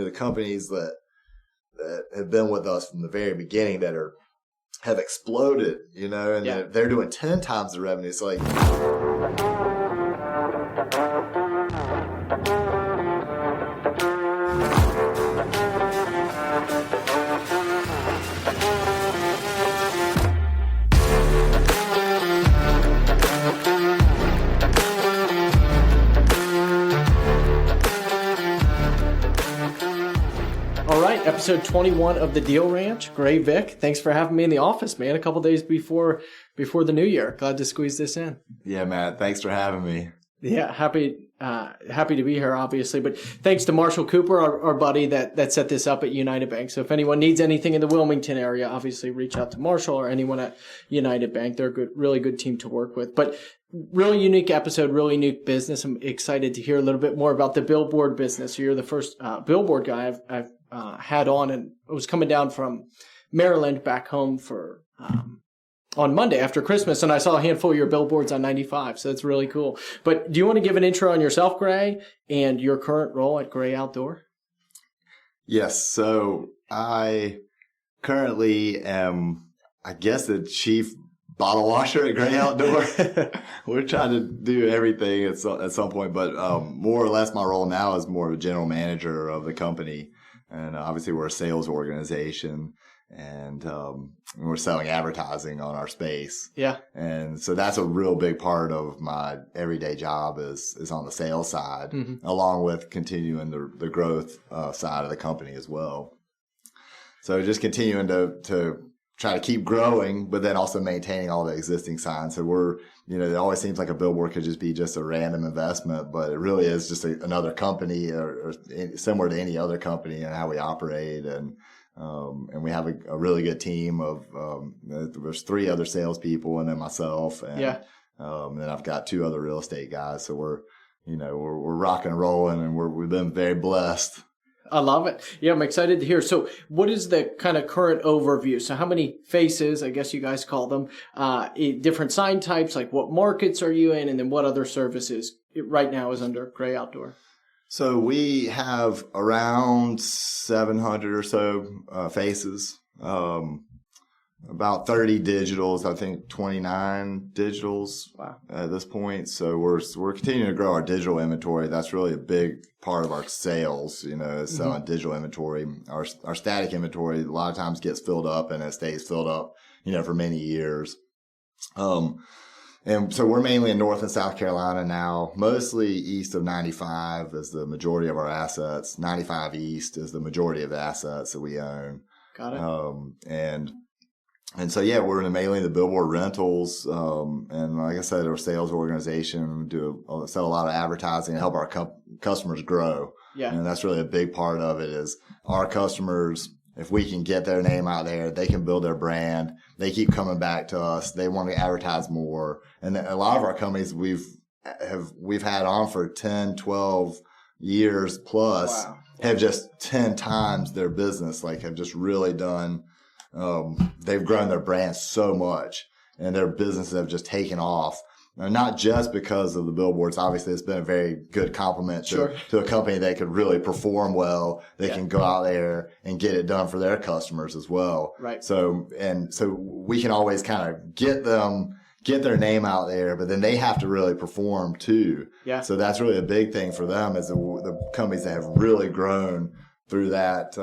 the companies that have been with us from the very beginning that have exploded, and they're doing 10 times the revenue. So like, Episode 21 of the Deal Ranch. Great, Vick. Thanks for having me in the office, man. A couple days before the new year. Glad to squeeze this in. Yeah, Matt. Thanks for having me. Yeah, happy to be here, obviously. But thanks to Marshall Cooper, our buddy that set this up at United Bank. So if anyone needs anything in the Wilmington area, obviously reach out to Marshall or anyone at United Bank. They're a really good team to work with. But really unique episode, really unique business. I'm excited to hear a little bit more about the Billboard business. You're the first Billboard guy I've had on, and I was coming down from Maryland back home for on Monday after Christmas, and I saw a handful of your billboards on 95, so that's really cool. But do you want to give an intro on yourself, Gray, and your current role at Gray Outdoor? Yes, so I currently am, I guess, the chief bottle washer at Gray Outdoor. We're trying to do everything at some point, but more or less my role now is more of a general manager of the company. And obviously we're a sales organization, and we're selling advertising on our space. Yeah. And so that's a real big part of my everyday job is on the sales side, along with continuing the growth side of the company as well. So just continuing to try to keep growing, but then also maintaining all the existing signs. So we're, it always seems like a billboard could just be just a random investment, but it really is just another company or similar to any other company and how we operate. And we have a really good team of, there's 3 other salespeople and then myself. And, then I've got 2 other real estate guys. So we're rocking and rolling, and we've been very blessed. I love it. Yeah, I'm excited to hear. So what is the kind of current overview? So how many faces, I guess you guys call them, different sign types, like what markets are you in, and then what other services right now is under Gray Outdoor? So we have around 700 or so faces, about 30 digitals, I think 29 digitals at this point. So we're continuing to grow our digital inventory. That's really a big part of our sales, is selling digital inventory. Our static inventory a lot of times gets filled up, and it stays filled up, for many years. And so we're mainly in North and South Carolina now, mostly east of 95 is the majority of our assets. 95 east is the majority of the assets that we own. Got it. And so, we're mainly in the billboard rentals. And like I said, our sales organization sell a lot of advertising and help our customers grow. Yeah. And that's really a big part of it is our customers, if we can get their name out there, they can build their brand. They keep coming back to us. They want to advertise more. And a lot of our companies we've had on for 10, 12 years plus have just 10 times their business, have just really done. They've grown their brand so much, and their businesses have just taken off. Now, not just because of the billboards. Obviously, it's been a very good compliment to a company that could really perform well. They can go out there and get it done for their customers as well. Right. So we can always kind of get their name out there, but then they have to really perform too. Yeah. So that's really a big thing for them is the companies that have really grown through that,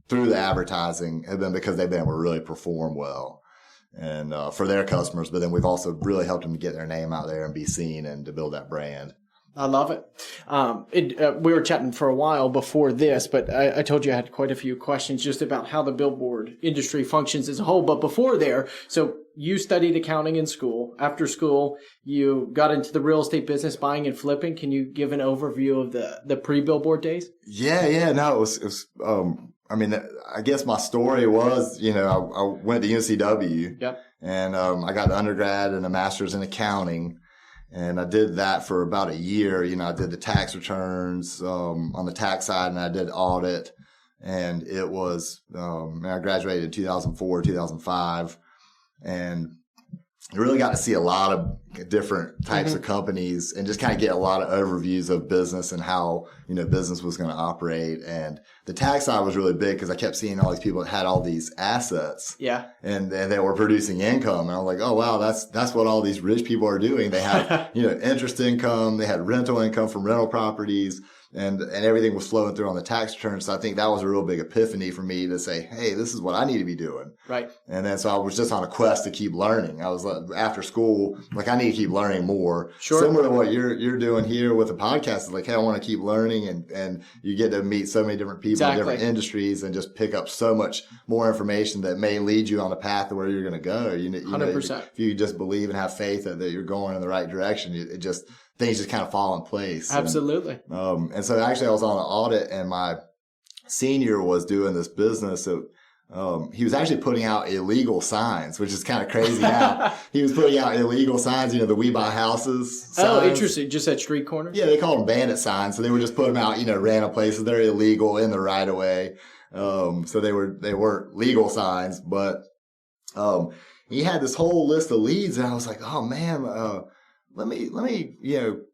through the advertising have been because they've been able to really perform well and for their customers. But then we've also really helped them to get their name out there and be seen and to build that brand. I love it. We were chatting for a while before this, but I told you I had quite a few questions just about how the billboard industry functions as a whole. But before there, so you studied accounting in school. After school, you got into the real estate business, buying and flipping. Can you give an overview of the pre-billboard days? Yeah. No, it was I guess my story was, I went to UNCW and I got an undergrad and a master's in accounting. And I did that for about a year. I did the tax returns on the tax side, and I did audit. And it was, I graduated in 2004, 2005. And I really got to see a lot of different types of companies and just kind of get a lot of overviews of business and how, business was going to operate. And the tax side was really big because I kept seeing all these people that had all these assets. Yeah. And they were producing income. And I was like, oh, wow, that's what all these rich people are doing. They had, interest income. They had rental income from rental properties. And everything was flowing through on the tax return. So I think that was a real big epiphany for me to say, hey, this is what I need to be doing. Right. And then so I was just on a quest to keep learning. I was after school, I need to keep learning more. Sure. Similar to what you're doing here with the podcast. It's hey, I want to keep learning, and you get to meet so many different people in different industries and just pick up so much more information that may lead you on the path to where you're going to go. 100%. If you just believe and have faith that you're going in the right direction, things just kind of fall in place. Absolutely. And so actually I was on an audit, and my senior was doing this business. So, he was actually putting out illegal signs, which is kind of crazy now. He was putting out illegal signs, the we buy houses signs. Oh, interesting. Just at street corners? Yeah, they called them bandit signs. So they would just put them out, random places. They're illegal in the right of way. So they weren't legal signs, but, he had this whole list of leads, and I was like, oh man, let me,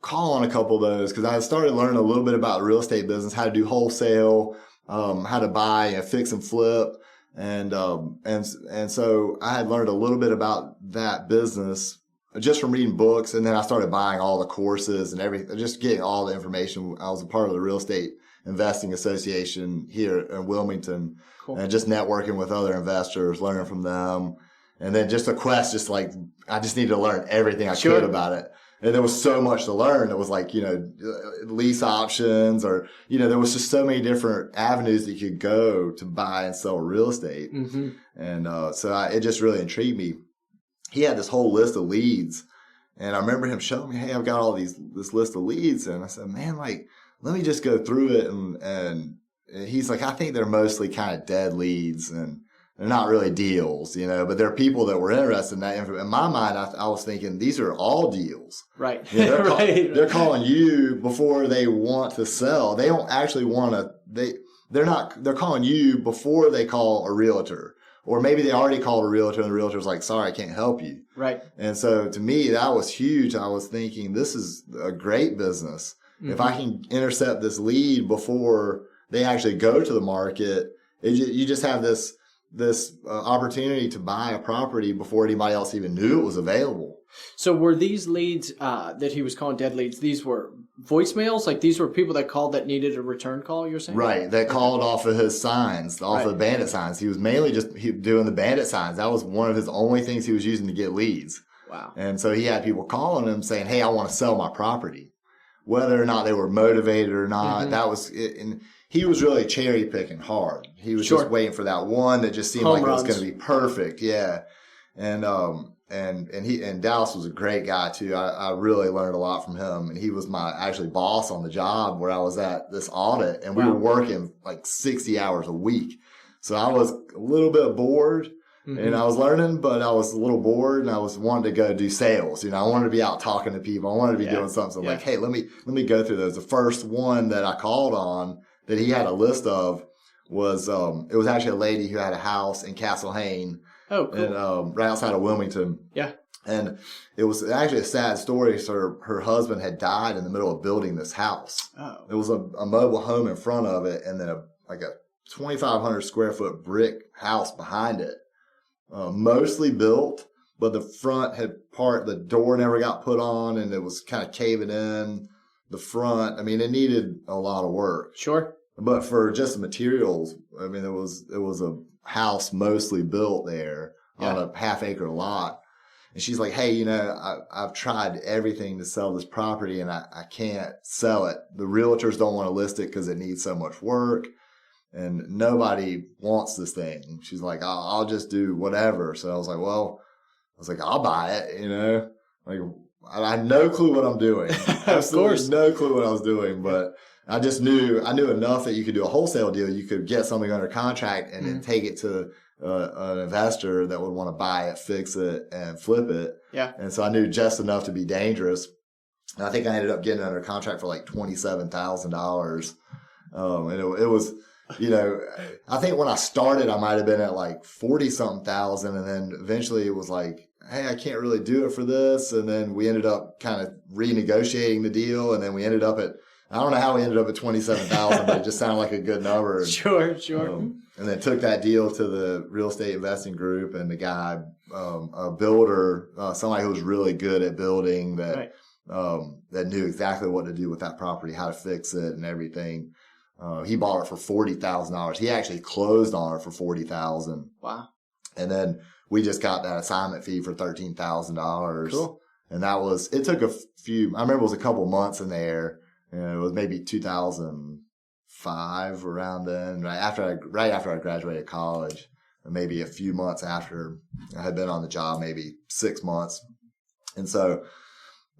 call on a couple of those, because I started learning a little bit about the real estate business, how to do wholesale, how to buy and fix and flip. And so I had learned a little bit about that business just from reading books. And then I started buying all the courses and everything, just getting all the information. I was a part of the Real Estate Investing Association here in Wilmington. Cool. And just networking with other investors, learning from them. And then just a quest, I just needed to learn everything I could about it. And there was so much to learn. It was lease options, or, there was just so many different avenues that you could go to buy and sell real estate. Mm-hmm. And, it just really intrigued me. He had this whole list of leads, and I remember him showing me, hey, I've got all this list of leads. And I said, man, let me just go through it. And he's like, I think they're mostly kind of dead leads, and they're not really deals, but there are people that were interested in that. In my mind, I was thinking these are all deals. Right. They're calling you before they want to sell. They don't actually want to, they're calling you before they call a realtor. Or maybe they already called a realtor, and the realtor's like, sorry, I can't help you. Right. And so to me, that was huge. I was thinking, this is a great business. Mm-hmm. If I can intercept this lead before they actually go to the market, you just have this opportunity to buy a property before anybody else even knew it was available. So were these leads that he was calling dead leads, these were voicemails? These were people that called that needed a return call, you're saying? Right. They called off of his signs, off of the bandit signs. He was mainly just doing the bandit signs. That was one of his only things he was using to get leads. Wow. And so he had people calling him saying, hey, I want to sell my property. Whether or not they were motivated or not, that was it. And he was really cherry picking hard. He was just waiting for that one that just seemed like it was going to be perfect. Yeah. And Dallas was a great guy too. I really learned a lot from him, and he was my actually boss on the job where I was at this audit, and we were working 60 hours a week. So I was a little bit bored. Mm-hmm. And I was learning, but I was a little bored, and I was wanting to go do sales. I wanted to be out talking to people. I wanted to be doing something. So I'm like, hey, let me go through those. The first one that I called on that he had a list of was, it was actually a lady who had a house in Castle Hayne. Oh, cool. And, right outside of Wilmington. Yeah. And it was actually a sad story. So her husband had died in the middle of building this house. Oh. It was a mobile home in front of it, and then a 2,500 square foot brick house behind it. Mostly built, but the front the door never got put on, and it was kind of caving in the front. It needed a lot of work. Sure. But for just the materials, it was a house mostly built there on a half-acre lot. And she's like, hey, I've tried everything to sell this property, and I can't sell it. The realtors don't want to list it because it needs so much work. And nobody wants this thing. She's like, I'll just do whatever. So I was like, I'll buy it, I had no clue what I'm doing. Of course. No clue what I was doing, but I knew enough that you could do a wholesale deal. You could get something under contract and then take it to an investor that would want to buy it, fix it, and flip it. Yeah. And so I knew just enough to be dangerous. And I think I ended up getting under contract for $27,000. And it was, I think when I started, I might have been at 40-something thousand. And then eventually it was hey, I can't really do it for this. And then we ended up kind of renegotiating the deal. And then we ended up at, I don't know how we ended up at 27,000, but it just sounded like a good number. Sure. And then took that deal to the real estate investing group, and the guy, a builder, somebody who was really good at building, that that knew exactly what to do with that property, how to fix it and everything. He bought it for $40,000. He actually closed on it for $40,000. Wow. And then we just got that assignment fee for $13,000. Cool. And it took I remember it was a couple months in there, and it was maybe 2005 around then, right after I graduated college, and maybe a few months after I had been on the job, maybe 6 months. And so,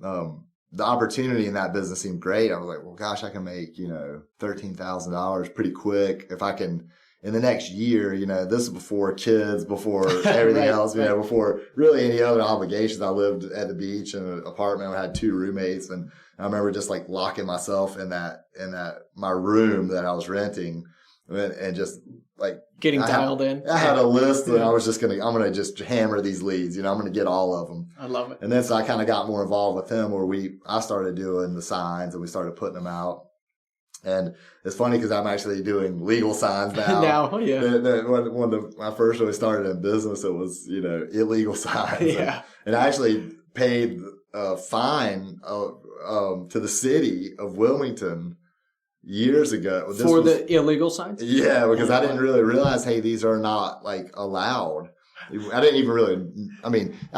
the opportunity in that business seemed great. I was like, well, gosh, I can make, $13,000 pretty quick if I can. In the next year, this is before kids, before everything else, before really any other obligations. I lived at the beach in an apartment. I had 2 roommates, and I remember just like locking myself in my room that I was renting, and just like getting dialed in. I had a list, and I was I'm going to just hammer these leads. I'm going to get all of them. I love it. And then so I kind of got more involved with him, where I started doing the signs, and we started putting them out. And it's funny because I'm actually doing legal signs now. When I first really started in business, it was, illegal signs. Yeah. And I actually paid a fine to the city of Wilmington years ago. The illegal signs? Yeah, because I didn't really realize, hey, these are not like allowed. I didn't even really, I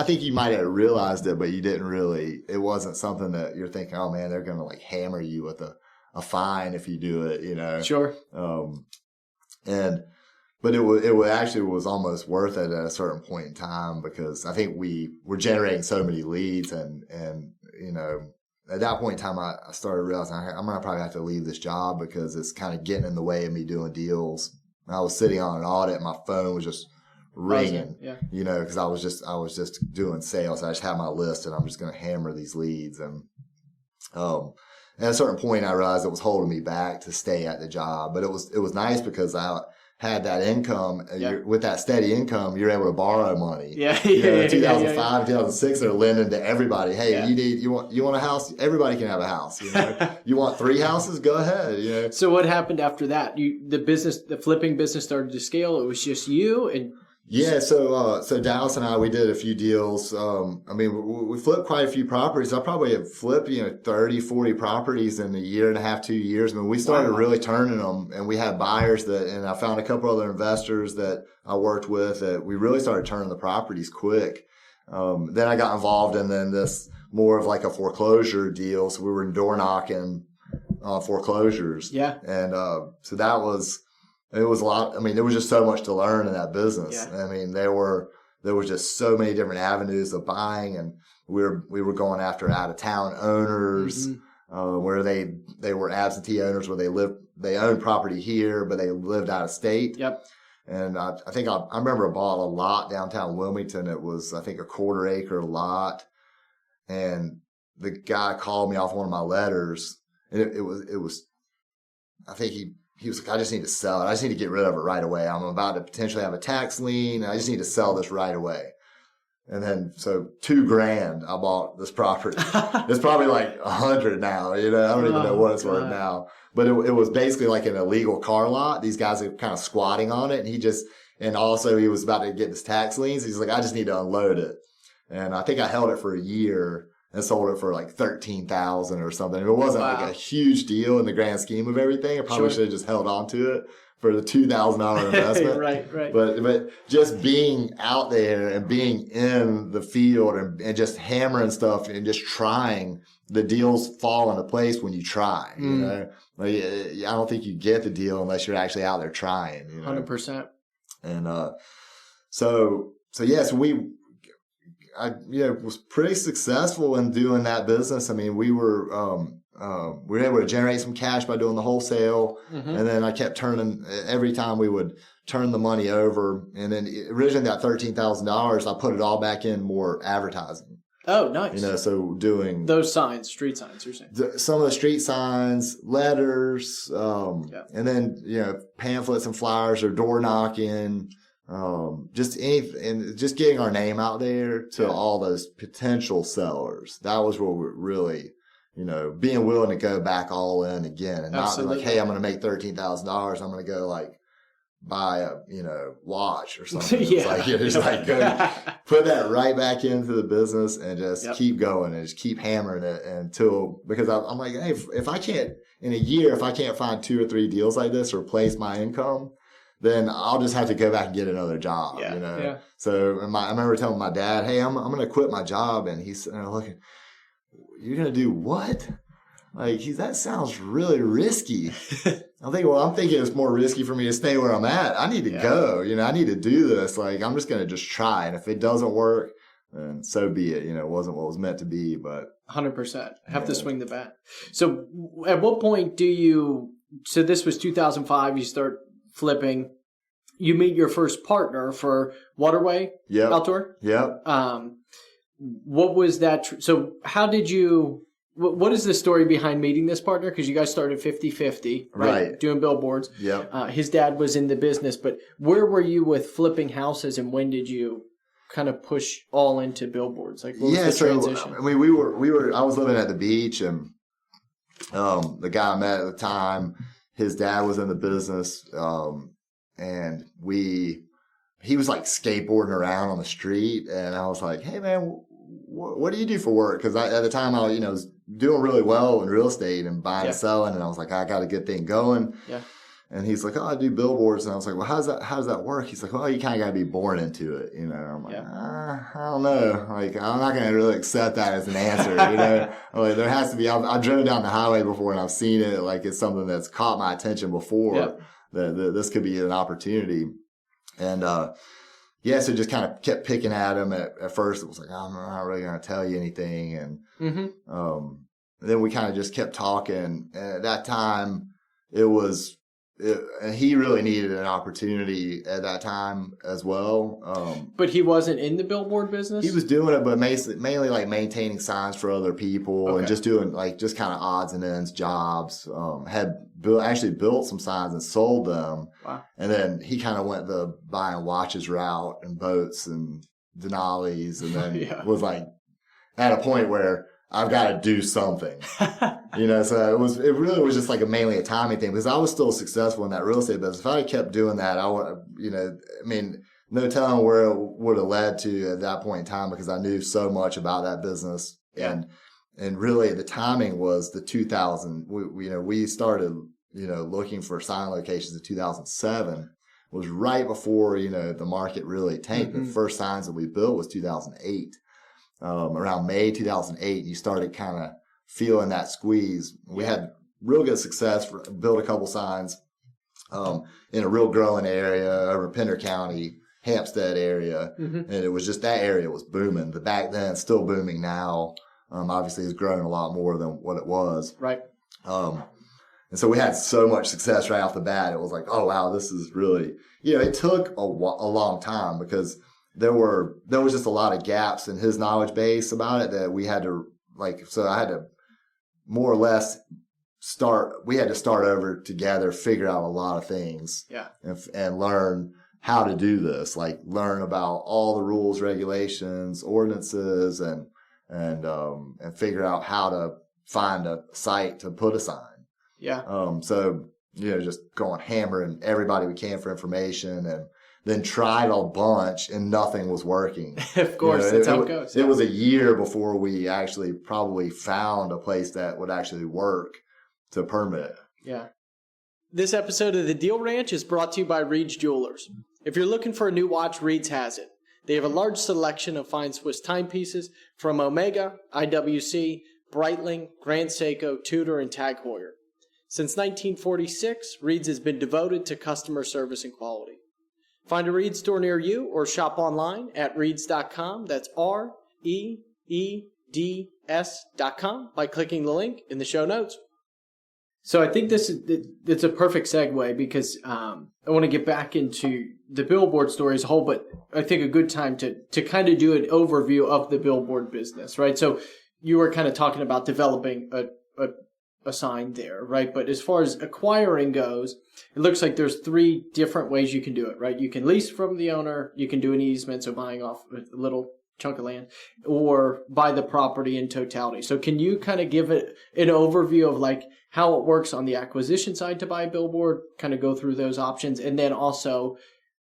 think you might have realized it, but you didn't really, it wasn't something that you're thinking, oh man, they're going to like hammer you with a fine if you do it, Sure. But it actually was almost worth it at a certain point in time, because I think we were generating so many leads, and at that point in time, I started realizing I'm going to probably have to leave this job because it's kind of getting in the way of me doing deals. I was sitting on an audit, and my phone was just ringing, because I was just doing sales. I just had my list, and I'm just going to hammer these leads. And, at a certain point, I realized it was holding me back to stay at the job, but it was nice because I had that income. With that steady income, you're able to borrow money. In 2005, 2006, they're lending to everybody. Hey, you want a house? Everybody can have a house. You want 3 houses? Go ahead. So what happened after that? The flipping business started to scale. It was just you and. Yeah, so Dallas and I, we did a few deals. We flipped quite a few properties. I probably have flipped, 30, 40 properties in a year and a half, 2 years. We started really turning them, and we had buyers and I found a couple other investors that I worked with that we really started turning the properties quick. Then I got involved in this more of like a foreclosure deal. So we were door knocking foreclosures. Yeah. And so that was. It was a lot. There was just so much to learn in that business. Yeah. There were just so many different avenues of buying, and we were going after out of town owners, where they were absentee owners, where they owned property here, but they lived out of state. Yep. And I think I remember I bought a lot downtown Wilmington. It was, I think, a 1/4 acre lot, and the guy called me off one of my letters, and it was I think he was like, I just need to sell it. I just need to get rid of it right away. I'm about to potentially have a tax lien. I just need to sell this right away. And then, so $2,000, I bought this property. It's probably like 100 now. I don't even know what it's worth now. But it was basically like an illegal car lot. These guys are kind of squatting on it. And also he was about to get his tax liens. He's like, I just need to unload it. And I think I held it for a year and sold it for like $13,000 or something. It wasn't like a huge deal in the grand scheme of everything. I probably should have just held on to it for the $2,000 investment. Right. But just being out there and being in the field and just hammering stuff and just trying, the deals fall into place when you try. Like, I don't think you get the deal unless you're actually out there trying. 100%. And so I was pretty successful in doing that business. We were able to generate some cash by doing the wholesale, and then I kept turning. Every time we would turn the money over, and then originally that $13,000, I put it all back in more advertising. Oh, nice. So doing those signs, street signs, you're saying some of the street signs, letters, and then pamphlets and flyers or door knocking. just getting our name out there to all those potential sellers. That was where we really, being willing to go back all in again and not be like, hey, I'm going to make $13,000. I'm going to go like buy a, watch or something. Go put that right back into the business and just keep going and just keep hammering it because I'm like, hey, if I can't in a year, if I can't find 2 or 3 deals like this to replace my income, then I'll just have to go back and get another job, Yeah. So I remember telling my dad, hey, I'm going to quit my job. And he's looking, you're going to do what? Like, that sounds really risky. I'm thinking it's more risky for me to stay where I'm at. I need to go, I need to do this. Like, I'm just going to just try. And if it doesn't work, then so be it. It wasn't what it was meant to be, but 100% have to swing the bat. So at what point so this was 2005, you start flipping, you meet your first partner for Waterway Outdoor. Yep. What was that? So how did what is the story behind meeting this partner? Because you guys started 50-50, right? Doing billboards. Yep. His dad was in the business, but where were you with flipping houses and when did you kind of push all into billboards? Like, what was the transition? I mean, I was living at the beach and, the guy I met at the time, his dad was in the business, and he was like skateboarding around on the street, and I was like, hey man, what do you do for work? Cause at the time I was doing really well in real estate and buying and selling, and I was like, I got a good thing going. Yeah. And he's like, oh, I do billboards. And I was like, well, how does that work? He's like, well, you kind of got to be born into it. I'm like, I don't know. Like, I'm not going to really accept that as an answer. I'm like, there has to be, I've driven down the highway before and I've seen it. Like, it's something that's caught my attention before that this could be an opportunity. And, so just kind of kept picking at him. At first, it was like, I'm not really going to tell you anything. And, then we kind of just kept talking. And at that time, and he really needed an opportunity at that time as well. But he wasn't in the billboard business? He was doing it, but mainly like maintaining signs for other people and just doing like just kind of odds and ends jobs. Actually built some signs and sold them. Wow. And then he kind of went the buying watches route and boats and Denali's, and then was like at a point where I've got to do something, so it really was just like mainly a timing thing because I was still successful in that real estate business. If I had kept doing that, no telling where it would have led to at that point in time because I knew so much about that business. Yeah. And really the timing was the 2000, we started, looking for sign locations in 2007 was right before, the market really tanked. Mm-hmm. The first signs that we built was 2008. Around May 2008, you started kind of feeling that squeeze. We had real good success, built a couple signs in a real growing area over Pender County, Hampstead area. Mm-hmm. And it was just that area was booming. But back then, it's still booming now. Obviously, it's grown a lot more than what it was. Right. And so we had so much success right off the bat. It was like, oh, wow, this is really, it took a long time because there was just a lot of gaps in his knowledge base about it that we had to so I had to more or less start over together, figure out a lot of things and learn how to do this, like learn about all the rules, regulations, ordinances, and figure out how to find a site to put a sign. Yeah. So, just going hammering everybody we can for information and then tried a bunch and nothing was working. Of course, that's how it goes. It was a year before we actually probably found a place that would actually work to permit it. Yeah. This episode of The Deal Ranch is brought to you by Reed's Jewelers. If you're looking for a new watch, Reed's has it. They have a large selection of fine Swiss timepieces from Omega, IWC, Breitling, Grand Seiko, Tudor, and Tag Heuer. Since 1946, Reed's has been devoted to customer service and quality. Find a Reed's store near you or shop online at reeds.com. That's REEDS.com by clicking the link in the show notes. So I think it's a perfect segue because I want to get back into the Billboard story as a whole, but I think a good time to kind of do an overview of the Billboard business, right? So you were kind of talking about developing a assigned there, right? But as far as acquiring goes, it looks like there's 3 different ways you can do it, right? You can lease from the owner, you can do an easement, so buying off a little chunk of land, or buy the property in totality. So can you kind of give it an overview of like how it works on the acquisition side to buy a billboard, kind of go through those options, and then also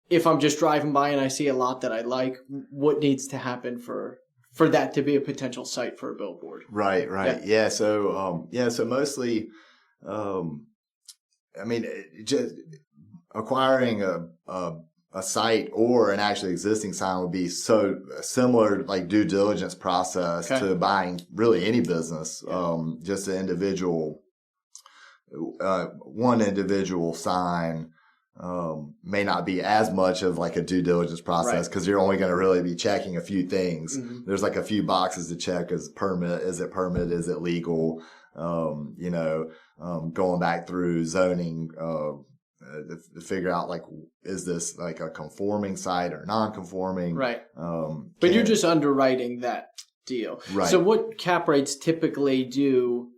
if I'm just driving by and I see a lot that I like, what needs to happen for that to be a potential site for a billboard? Right. Yeah. So mostly, just acquiring a site or an actually existing sign would be so similar, like due diligence process to buying really any business. Just an individual, one individual sign. May not be as much of like a due diligence process because you're only going to really be checking a few things. Mm-hmm. There's like a few boxes to check: is it permit? Is it legal? Going back through zoning to figure out like, is this like a conforming site or non-conforming? Right. But you're just underwriting that deal. Right. So what cap rates typically do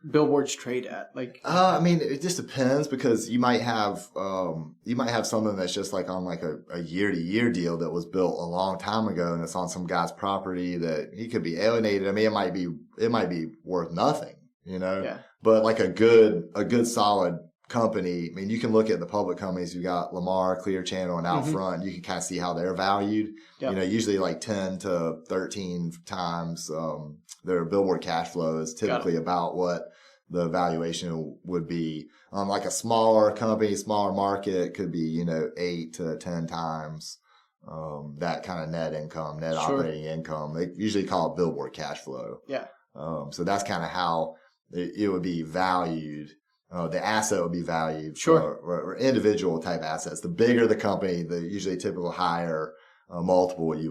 billboards trade at? Like, it just depends because you might have something that's just like on like a year-to-year deal that was built a long time ago and it's on some guy's property that he could be alienated. I mean, it might be worth nothing, but like a good solid company. I mean, you can look at the public companies. You got Lamar, Clear Channel, and Outfront. You can kind of see how they're valued. Yep. Usually like 10 to 13 times, their billboard cash flow is typically about what the valuation would be. Like a smaller company, smaller market could be, 8 to 10 times, that kind of net income, net operating income. They usually call it billboard cash flow. Yeah. So that's kind of how it would be valued. The asset would be valued or individual type assets. The bigger the company, the usually typical higher multiple it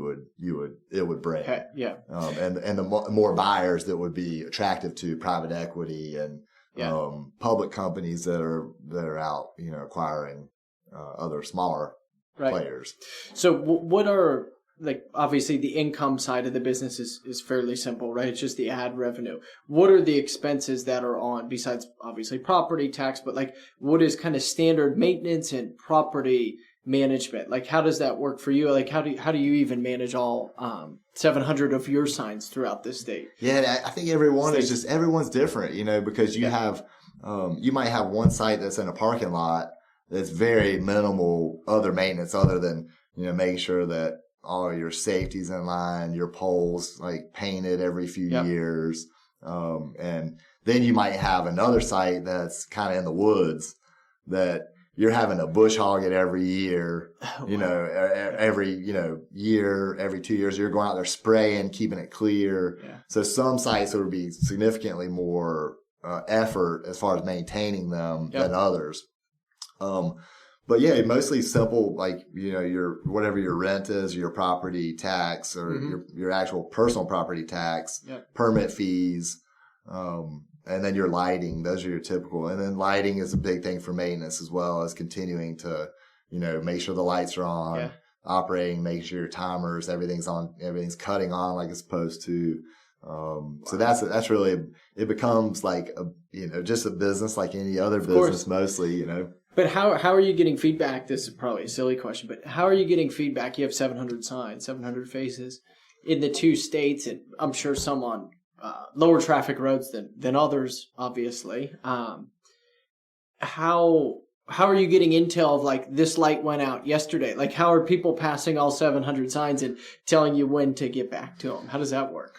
would bring. Okay. Yeah. And the more buyers that would be attractive to private equity and public companies that are out, acquiring other smaller players. So what are, like, obviously the income side of the business is fairly simple, right? It's just the ad revenue. What are the expenses that are on, besides obviously property tax, but like what is kind of standard maintenance and property management? Like, how does that work for you? Like, how do you even manage all 700 of your signs throughout the state? Yeah, I think everyone's different, because you have, you might have one site that's in a parking lot that's very minimal other maintenance other than, making sure that all of your safety's in line, your poles like painted every few years. And then you might have another site that's kind of in the woods that you're having to bush hog it every year, every year, every 2 years, you're going out there spraying, keeping it clear. Yeah. So some sites would be significantly more effort as far as maintaining them than others. But yeah, mostly simple, like, your, whatever your rent is, your property tax or your actual personal property tax, permit fees, and then your lighting. Those are your typical. And then lighting is a big thing for maintenance as well as continuing to, make sure the lights are on, operating, make sure your timers, everything's on, everything's cutting on like it's supposed to. So that's really, it becomes like just a business like any other business mostly, But how are you getting feedback? This is probably a silly question, but how are you getting feedback? You have 700 signs, 700 faces in the 2 states, and I'm sure some on lower traffic roads than others, obviously. How are you getting intel of like this light went out yesterday? Like, how are people passing all 700 signs and telling you when to get back to them? How does that work?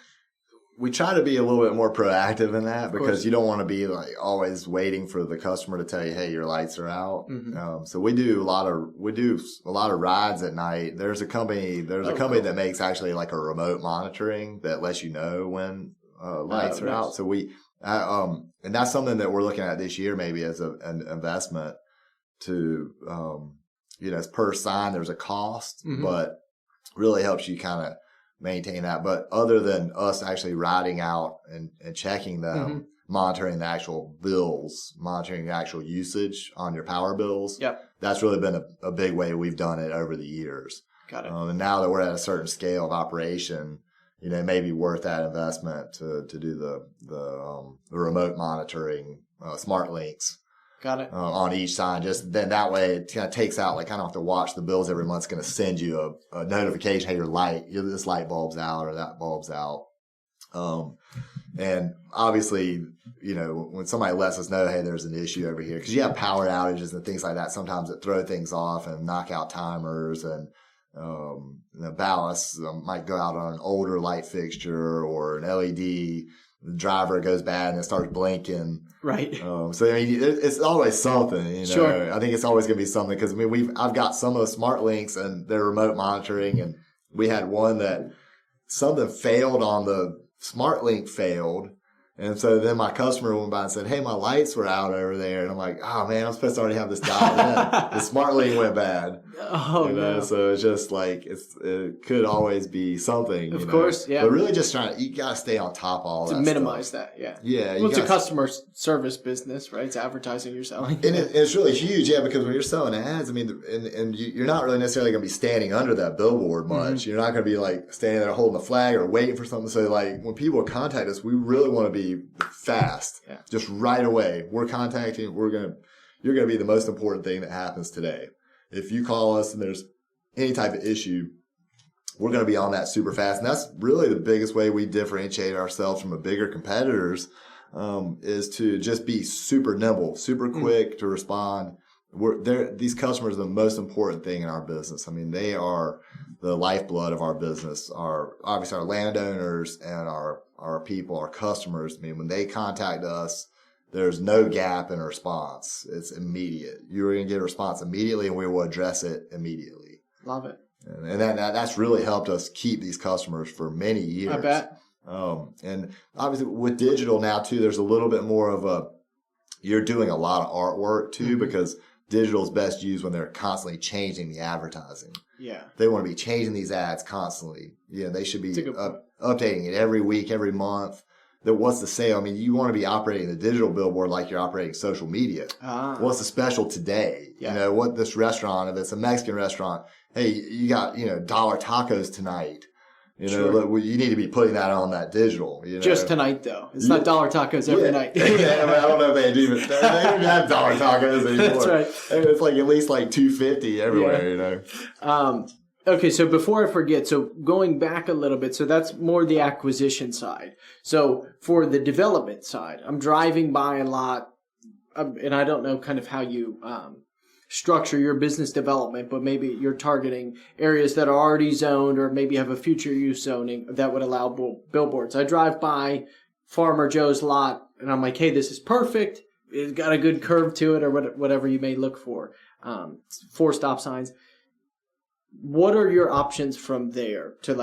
We try to be a little bit more proactive in that because you don't want to be like always waiting for the customer to tell you, hey, your lights are out. Mm-hmm. So we do a lot of rides at night. There's a company that makes actually like a remote monitoring that lets you know when lights are out. So we, and that's something that we're looking at this year, maybe as an investment to, as per sign, there's a cost, but really helps you kind of maintain that. But other than us actually riding out and checking them, monitoring the actual bills, monitoring the actual usage on your power bills, that's really been a big way we've done it over the years. Got it. And now that we're at a certain scale of operation, it may be worth that investment to do the remote monitoring, smart links. Got it. On each sign. Just then that way it kind of takes out, like, I don't have to watch the bills every month. It's going to send you a notification. Hey, this light bulb's out or that bulb's out. And obviously, when somebody lets us know, hey, there's an issue over here, because you have power outages and things like that. Sometimes that throw things off and knock out timers, and the ballasts might go out on an older light fixture or an LED. The driver goes bad and it starts blinking. Right. So it's always something. Sure. I think it's always going to be something, because I've got some of the smart links and they're remote monitoring, and we had one that something failed on the smart link failed. And so then my customer went by and said, hey, my lights were out over there. And I'm like, oh man, I'm supposed to already have this dialed in. The smart link went bad. Oh, no. So it's just like, it could always be something. Of course, yeah. But really just you got to stay on top of all that to minimize stuff. that, yeah. Yeah. Well, it's a customer service business, right? It's advertising you're selling. And it's really huge, yeah, because when you're selling ads, and you're not really necessarily going to be standing under that billboard much. Mm-hmm. You're not going to be like standing there holding the flag or waiting for something. So like when people contact us, we really want to be fast, just right away. We're contacting. You're going to be the most important thing that happens today. If you call us and there's any type of issue, we're going to be on that super fast. And that's really the biggest way we differentiate ourselves from the bigger competitors, is to just be super nimble, super quick to respond. These customers are the most important thing in our business. They are the lifeblood of our business. Obviously our landowners and our people, our customers. When they contact us, there's no gap in response. It's immediate. You're going to get a response immediately, and we will address it immediately. Love it. And that's really helped us keep these customers for many years. I bet. And obviously with digital now too, there's a little bit more of you're doing a lot of artwork too, mm-hmm. because digital is best used when they're constantly changing the advertising. Yeah. They want to be changing these ads constantly. They should be updating it every week, every month. What's the sale? You want to be operating the digital billboard like you're operating social media. What's the special today? Yeah. What this restaurant, if it's a Mexican restaurant, hey, you got, dollar tacos tonight. Sure. You need to be putting that on that digital. Just tonight, though. It's not dollar tacos every night. I don't know if they do, but they don't have dollar tacos anymore. That's right. It's like at least like $2.50 everywhere. Okay, so before I forget, so going back a little bit, so that's more the acquisition side. So for the development side, I'm driving by a lot, and I don't know kind of how you structure your business development, but maybe you're targeting areas that are already zoned, or maybe have a future use zoning that would allow billboards. I drive by Farmer Joe's lot, and I'm like, hey, this is perfect. It's got a good curve to it, or whatever you may look for. 4 stop signs. What are your options from there to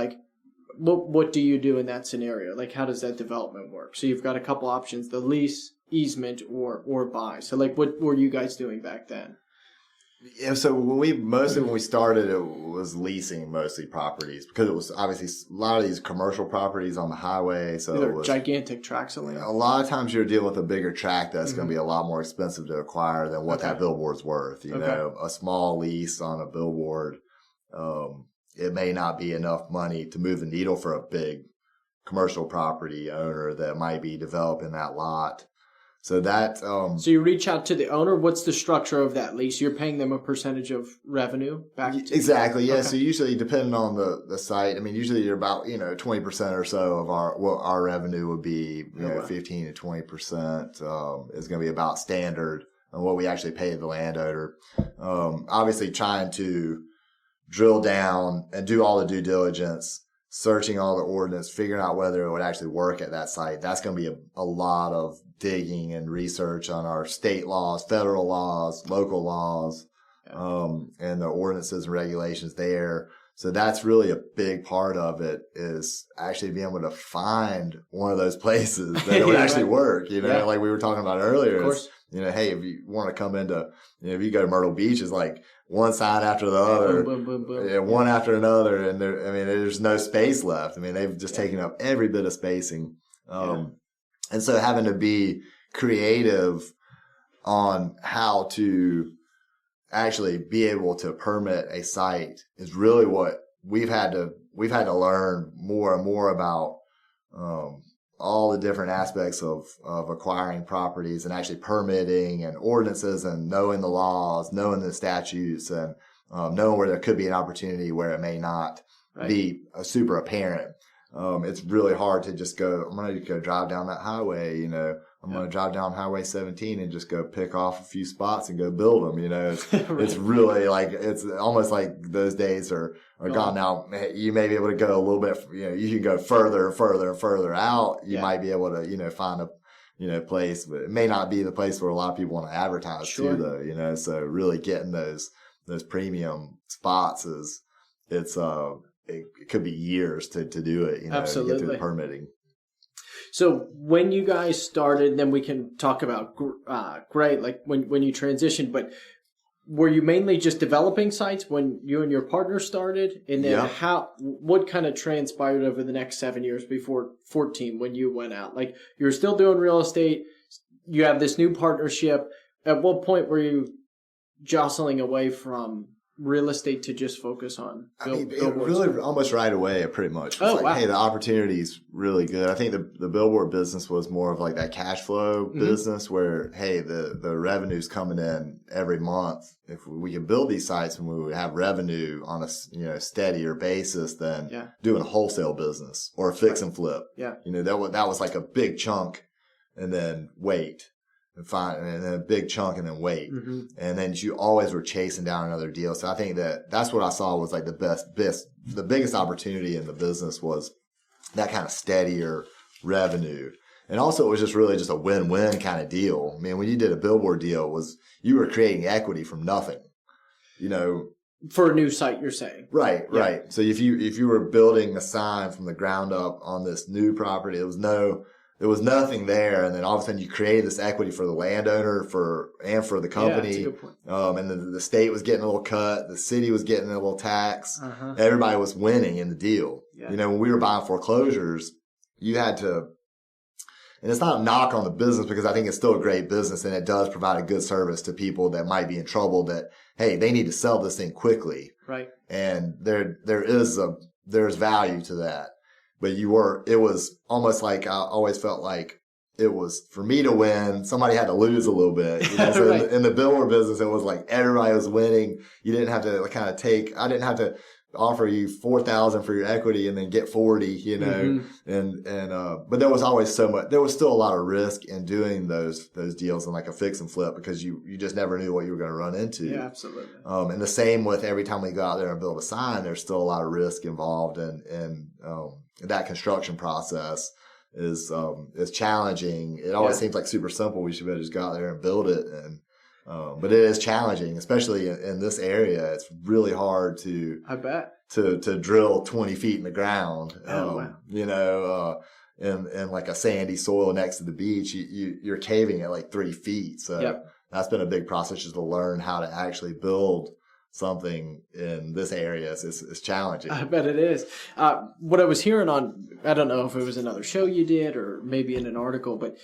what do you do in that scenario? Like, how does that development work? So you've got a couple options, the lease, easement, or buy. So what were you guys doing back then? Yeah, so when we started, it was leasing mostly properties, because it was obviously a lot of these commercial properties on the highway. So they're gigantic tracts of land. A lot of times you're dealing with a bigger tract that's mm-hmm. going to be a lot more expensive to acquire than what that billboard's worth. A small lease on a billboard, it may not be enough money to move the needle for a big commercial property owner that might be developing that lot. So that, so you reach out to the owner. What's the structure of that lease? You're paying them a percentage of revenue back to exactly. Yeah. Okay. So usually, depending on the site, usually you're about 20% or so of our revenue would be 15 to 20% is going to be about standard on what we actually pay the landowner. Obviously, trying to drill down and do all the due diligence, searching all the ordinance, figuring out whether it would actually work at that site. That's going to be a lot of digging and research on our state laws, federal laws, local laws, and the ordinances and regulations there. So that's really a big part of it, is actually being able to find one of those places that it would actually work, like we were talking about earlier. Of course. Hey, if you want to come into, if you go to Myrtle Beach, it's like one sign after the other, one after another, and there's no space left. They've just taken up every bit of spacing. And so having to be creative on how to actually be able to permit a site is really what we've had to learn more and more about, all the different aspects of acquiring properties and actually permitting and ordinances and knowing the laws, knowing the statutes, and knowing where there could be an opportunity where it may not be super apparent. It's really hard to just I'm going to go drive down that highway, I'm going to drive down Highway 17 and just go pick off a few spots and go build them, It's, it's really like, it's almost like those days are gone now. You may be able to go a little bit, you can go further and further and further out. You might be able to, find a, place, but it may not be the place where a lot of people want to advertise too, though, So really getting those premium spots it could be years to do it, Absolutely. To get through the permitting. So when you guys started, then we can talk about great, like when you transitioned, but were you mainly just developing sites when you and your partner started? And then what kind of transpired over the next 7 years before 14 when you went out? Like you were still doing real estate, you have this new partnership. At what point were you jostling away from real estate to just focus on billboards? Really almost right away, pretty much. It's hey, the opportunity's really good. I think the billboard business was more of like that cash flow business where, hey, the revenue's coming in every month. If we can build these sites and we would have revenue on a steadier basis than doing a wholesale business or a fix and flip. Yeah. That was like a big chunk and then wait. And then a big chunk and then wait. Mm-hmm. And then you always were chasing down another deal. So I think that's what I saw was like the biggest opportunity in the business was that kind of steadier revenue. And also it was just really just a win-win kind of deal. I mean, when you did a billboard deal you were creating equity from nothing, For a new site, you're saying. Right. So if you were building a sign from the ground up on this new property, there was nothing there, and then all of a sudden you created this equity for the landowner and for the company. Yeah, that's a good point. And the state was getting a little cut, the city was getting a little tax. Everybody was winning in the deal. Yeah. When we were buying foreclosures, you had to, and it's not a knock on the business because I think it's still a great business and it does provide a good service to people that might be in trouble that, hey, they need to sell this thing quickly. Right. And there's value to that. But it was almost like I always felt like it was for me to win, somebody had to lose a little bit. So right. in the billboard business, it was like everybody was winning. You didn't have to I didn't have to offer you $4,000 for your equity and then get 40, but there was always there was still a lot of risk in doing those deals in like a fix and flip because you just never knew what you were going to run into. Yeah, absolutely. And the same with every time we go out there and build a sign, there's still a lot of risk involved and that construction process is challenging. It always seems like super simple. We should be able to just go out there and build it. But it is challenging, especially in this area. It's really hard I bet. to drill 20 feet in the ground. Wow. In like a sandy soil next to the beach, you're caving at like 3 feet. So that's been a big process just to learn how to actually build something in this area is challenging. I bet it is. What I was hearing I don't know if it was another show you did or maybe in an article, but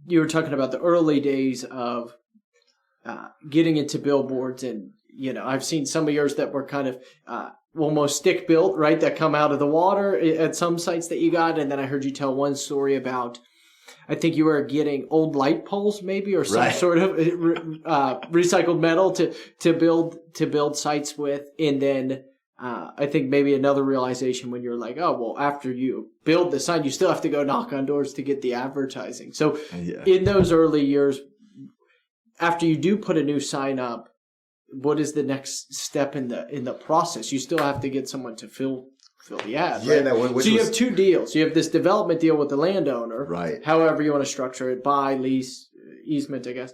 you were talking about the early days of getting into billboards. And, I've seen some of yours that were kind of almost stick built, right, that come out of the water at some sites that you got. And then I heard you tell one story about, I think you were getting old light poles maybe or some sort of recycled metal to build sites with. And then I think maybe another realization when you're like, oh, well, after you build the sign, you still have to go knock on doors to get the advertising. So in those early years, after you do put a new sign up, what is the next step in the process? You still have to get someone to fill the ad, right? So you have two deals. You have this development deal with the landowner, right? However you want to structure it, buy, lease, easement, I guess.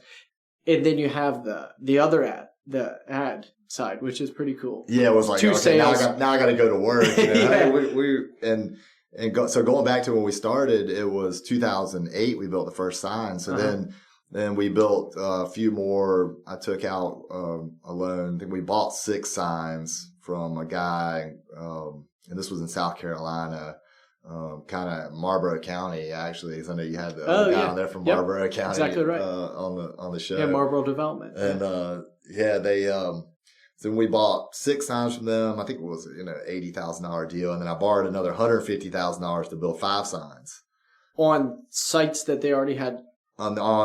And then you have the other ad, the ad side, which is pretty cool. Yeah, it was like, sales. Now I got to go to work. So going back to when we started, it was 2008. We built the first sign. So then we built a few more. I took out a loan. I think we bought 6 signs from a guy, and this was in South Carolina, kind of Marlboro County, actually. So I know you had the guy on there from Marlboro County, exactly right. on the show. Yeah, Marlboro Development. And So we bought 6 signs from them. I think it was, $80,000 deal. And then I borrowed another $150,000 to build 5 signs. On sites that they already had?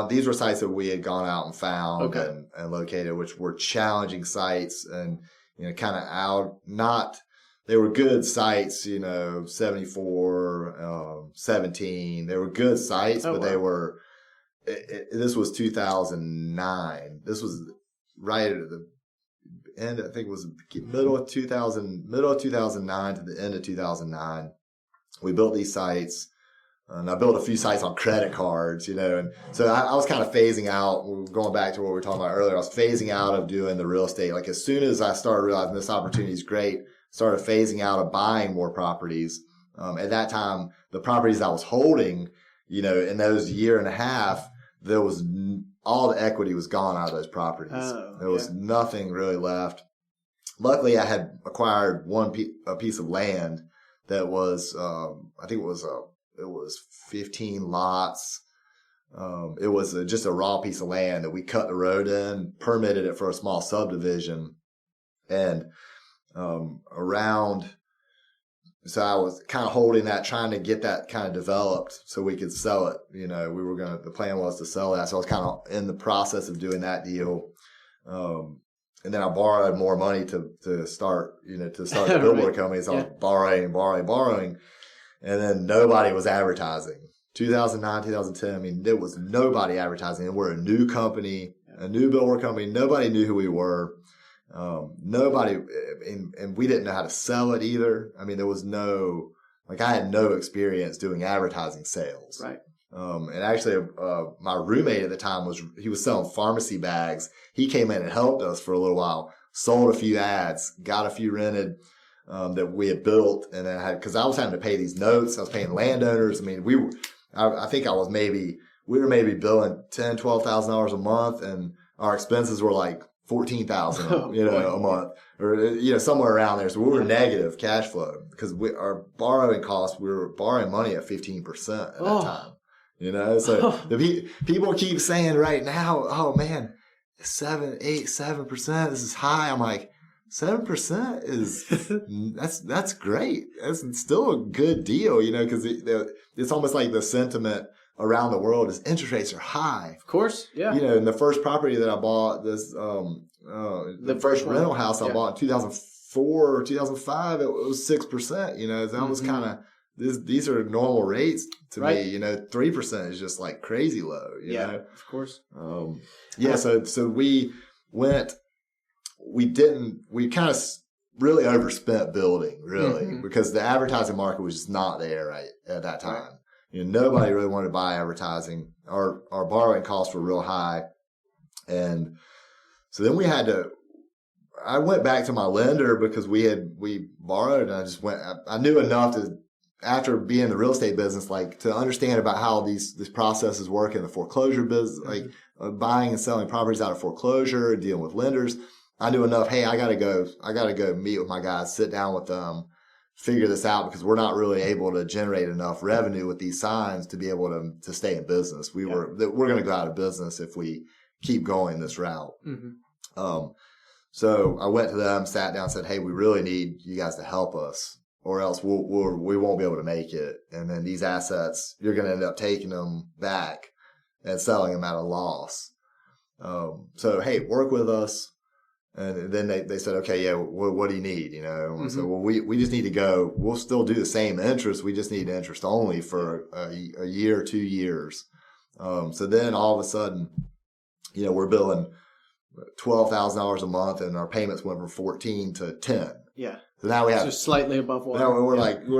These were sites that we had gone out and found and located, which were challenging sites and, kind of they were good sites, 74, 17. They were good sites, but they were, this was 2009. This was right at the end, I think it was middle of 2009 to the end of 2009. We built these sites. And I built a few sites on credit cards, and so I was kind of phasing out. Going back to what we were talking about earlier, I was phasing out of doing the real estate. Like as soon as I started realizing this opportunity is great, started phasing out of buying more properties. At that time, the properties I was holding, in those year and a half, there was all the equity was gone out of those properties. There was nothing really left. Luckily, I had acquired a piece of land that was, I think it was 15 lots. It was just a raw piece of land that we cut the road in, permitted it for a small subdivision. And so I was kind of holding that, trying to get that kind of developed so we could sell it. The plan was to sell that. So I was kind of in the process of doing that deal. And then I borrowed more money to start the Billboard company. So I was borrowing. And then nobody was advertising. 2009, 2010, there was nobody advertising. And we're a new company, a new Billboard company. Nobody knew who we were. Nobody, and we didn't know how to sell it either. There was I had no experience doing advertising sales. Right. And actually, my roommate at the time he was selling pharmacy bags. He came in and helped us for a little while, sold a few ads, got a few rented. That we had built, and then because I was having to pay these notes, I was paying landowners. I think we were maybe billing $10,000-$12,000 a month, and our expenses were like $14,000, a month, or somewhere around there. So we were negative cash flow because our borrowing costs, we were borrowing money at 15% at that time. So people keep saying right now, oh man, 7%. This is high. I'm like, 7% is that's great. That's still a good deal, because it's almost like the sentiment around the world is interest rates are high. Of course, yeah. And the first property that I bought, the first rental house I bought in 2004 or 2005, it was 6%. That was kind of these are normal rates to me. 3% is just like crazy low. You know? Of course. So we went. We kind of really overspent building, really, because the advertising market was just not there right at that time. Nobody really wanted to buy advertising. Our borrowing costs were real high. And so then I went back to my lender because we borrowed, and I knew enough to, after being in the real estate business, to understand about how these processes work in the foreclosure business, buying and selling properties out of foreclosure and dealing with lenders. I knew enough. Hey, I gotta go meet with my guys, sit down with them, figure this out, because we're not really able to generate enough revenue with these signs to be able to stay in business. We're going to go out of business if we keep going this route. So I went to them, sat down, said, hey, we really need you guys to help us, or else we won't be able to make it. And then these assets, you're going to end up taking them back and selling them at a loss. So hey, work with us. And then they said, okay, yeah, what do you need? And so, well, we just need to go. We'll still do the same interest. We just need interest only for a year or 2 years. So then all of a sudden, we're billing $12,000 a month, and our payments went from 14 to 10. Yeah. So now we have just slightly above water. Now we're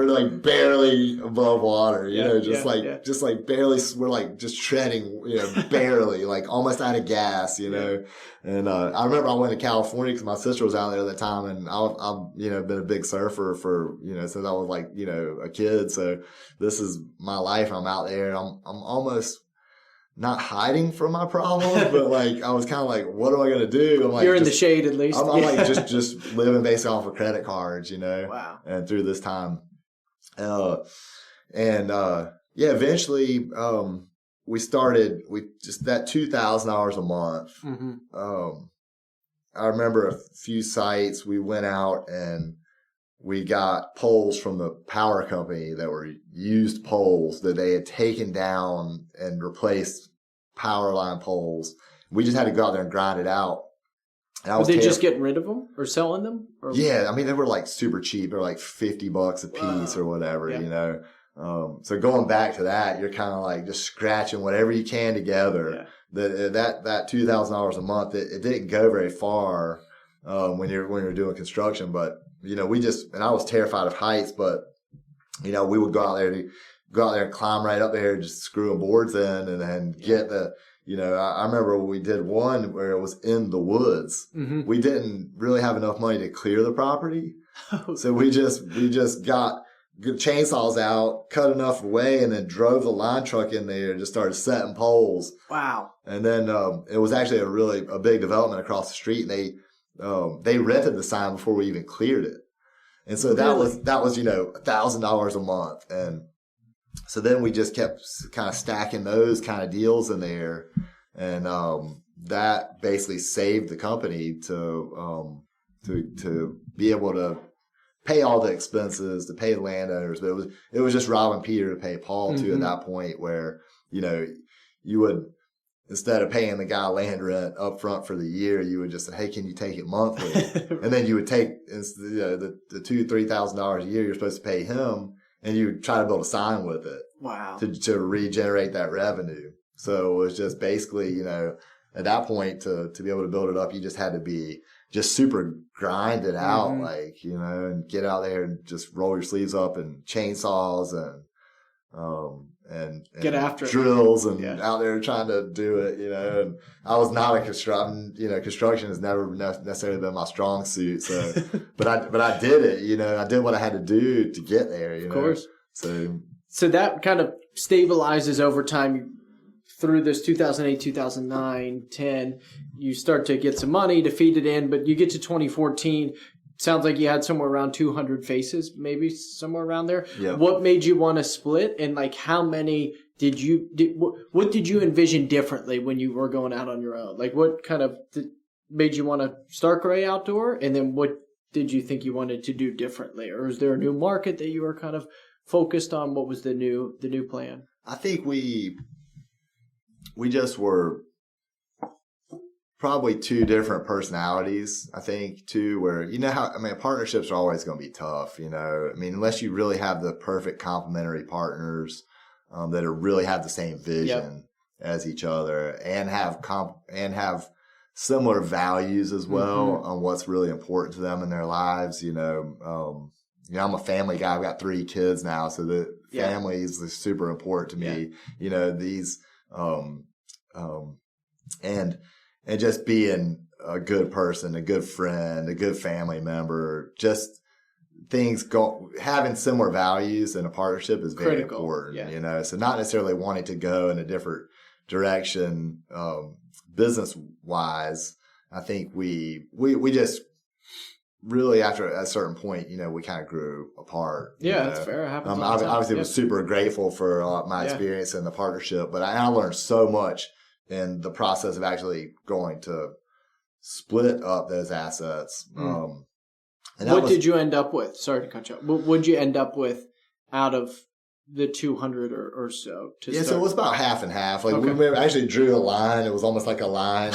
like barely above water, just barely. We're like just treading, barely, like almost out of gas, And I remember I went to California because my sister was out there at the time, and I've been a big surfer for since I was like a kid. So this is my life. I'm out there. I'm almost not hiding from my problems, but like I was kind of like, what am I gonna do? I'm like, you're in the shade at least. I'm like just living basically off of credit cards, Wow. And through this time, eventually we just that $2,000 a month. I remember a few sites we went out and we got poles from the power company that were used poles that they had taken down and replaced power line poles. We just had to go out there and grind it out. Were they just getting rid of them or selling them? Or? Yeah, I mean, they were like super cheap. They were like $50 a piece or whatever, you know. So going back to that, you're kind of like just scratching whatever you can together. Yeah. That $2,000 a month, it didn't go very far when you're doing construction, but you know, and I was terrified of heights, but you know, we would go out there and climb right up there, just screwing boards in, and then get the. You know, I remember we did one where it was in the woods. Mm-hmm. We didn't really have enough money to clear the property. So we just got good chainsaws out, cut enough away, and then drove the line truck in there and just started setting poles. Wow. And then it was actually a big development across the street. They rented the sign before we even cleared it. And so that was, you know, $1,000 a month. And so then we just kept kind of stacking those kind of deals in there, and that basically saved the company to be able to pay all the expenses, to pay the landowners. But it was just robbing Peter to pay Paul too. Mm-hmm. At that point, where you know you would, instead of paying the guy land rent up front for the year, you would just say, "Hey, can you take it monthly?" And then you would take, you know, the $2,000-$3,000 a year you're supposed to pay him. And you try to build a sign with it. Wow. To regenerate that revenue. So it was just basically, you know, at that point to be able to build it up, you just had to be just super grind it out, like, you know, and get out there and just roll your sleeves up and chainsaws and get after drills and out there trying to do it, you know. And I was not a construction has never necessarily been my strong suit. So, but I did it, you know. I did what I had to do to get there, you know. Of course. So that kind of stabilizes over time through this 2008, 2009, 10. You start to get some money to feed it in, but you get to 2014. Sounds like you had somewhere around 200 faces, maybe somewhere around there. Yeah. What made you want to split, and like how many what did you envision differently when you were going out on your own? Like what kind of made you want to start Gray Outdoor, and then what did you think you wanted to do differently, or is there a new market that you were kind of focused on? What was the new plan? I think we just were probably two different personalities, I think, too, where, you know how, I mean, partnerships are always going to be tough, you know. I mean, unless you really have the perfect complementary partners that are really have the same vision as each other and have similar values as well on what's really important to them in their lives, you know. You know, I'm a family guy. I've got 3 kids now, so the family is super important to me. You know, these and just being a good person, a good friend, a good family member, just having similar values in a partnership is very important, you know. So not necessarily wanting to go in a different direction, business wise. I think we just really, after a certain point, you know, we kind of grew apart. Yeah, that's fair. It happens obviously was super grateful for my experience in the partnership, but I learned so much in the process of actually going to split up those assets. What did you end up with? Sorry to cut you off. What did you end up with out of the 200 or so? So it was about half and half. Like we actually drew a line. It was almost like a line.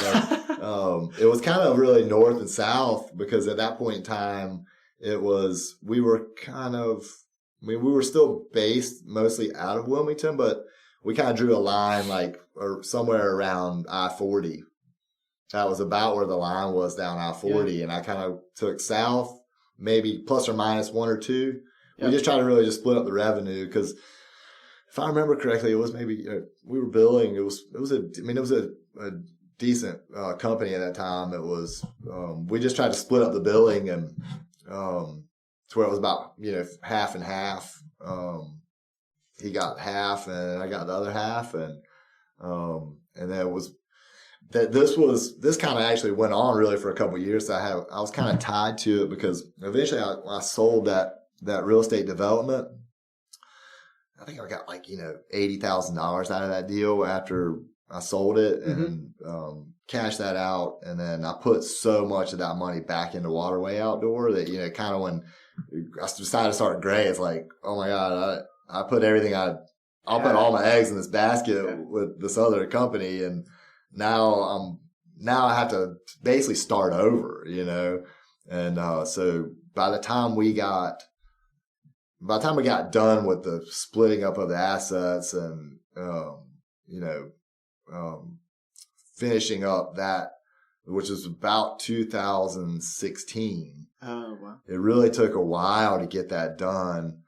It was kind of really north and south, because at that point in time, we were still based mostly out of Wilmington, but we kind of drew a line like somewhere around I-40. That was about where the line was down I-40. And I kind of took south, maybe plus or minus 1 or 2. We just tried to really just split up the revenue, because if I remember correctly, it was maybe we were billing. It was a decent company at that time. It was we just tried to split up the billing and to where it was about, you know, half and half. He got half and I got the other half, and then it was that this kind of actually went on really for a couple of years. I was kind of tied to it, because eventually I sold that real estate development. I think I got like, you know, $80,000 out of that deal after I sold it, and cashed that out, and then I put so much of that money back into Waterway Outdoor that, you know, kind of when I decided to start Gray, it's like, oh my God, I put everything I'll put all my eggs in this basket with this other company, and now I have to basically start over, you know. And so by the time we got done with the splitting up of the assets and finishing up that, which was about 2016. Oh wow! It really took a while to get that done.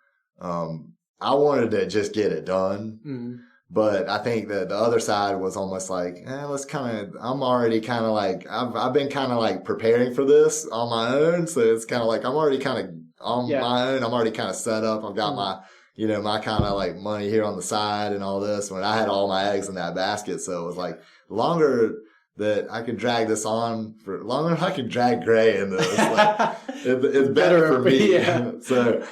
I wanted to just get it done. Mm-hmm. But I think that the other side was almost like, I'm already kind of like, I've been kind of like preparing for this on my own. So it's kind of like, I'm already kind of on my own. I'm already kind of set up. I've got my kind of like money here on the side and all this, when I had all my eggs in that basket. So it was like, longer that I can drag this on for longer, I can drag Gray into this. Like, it's better for me. Yeah. So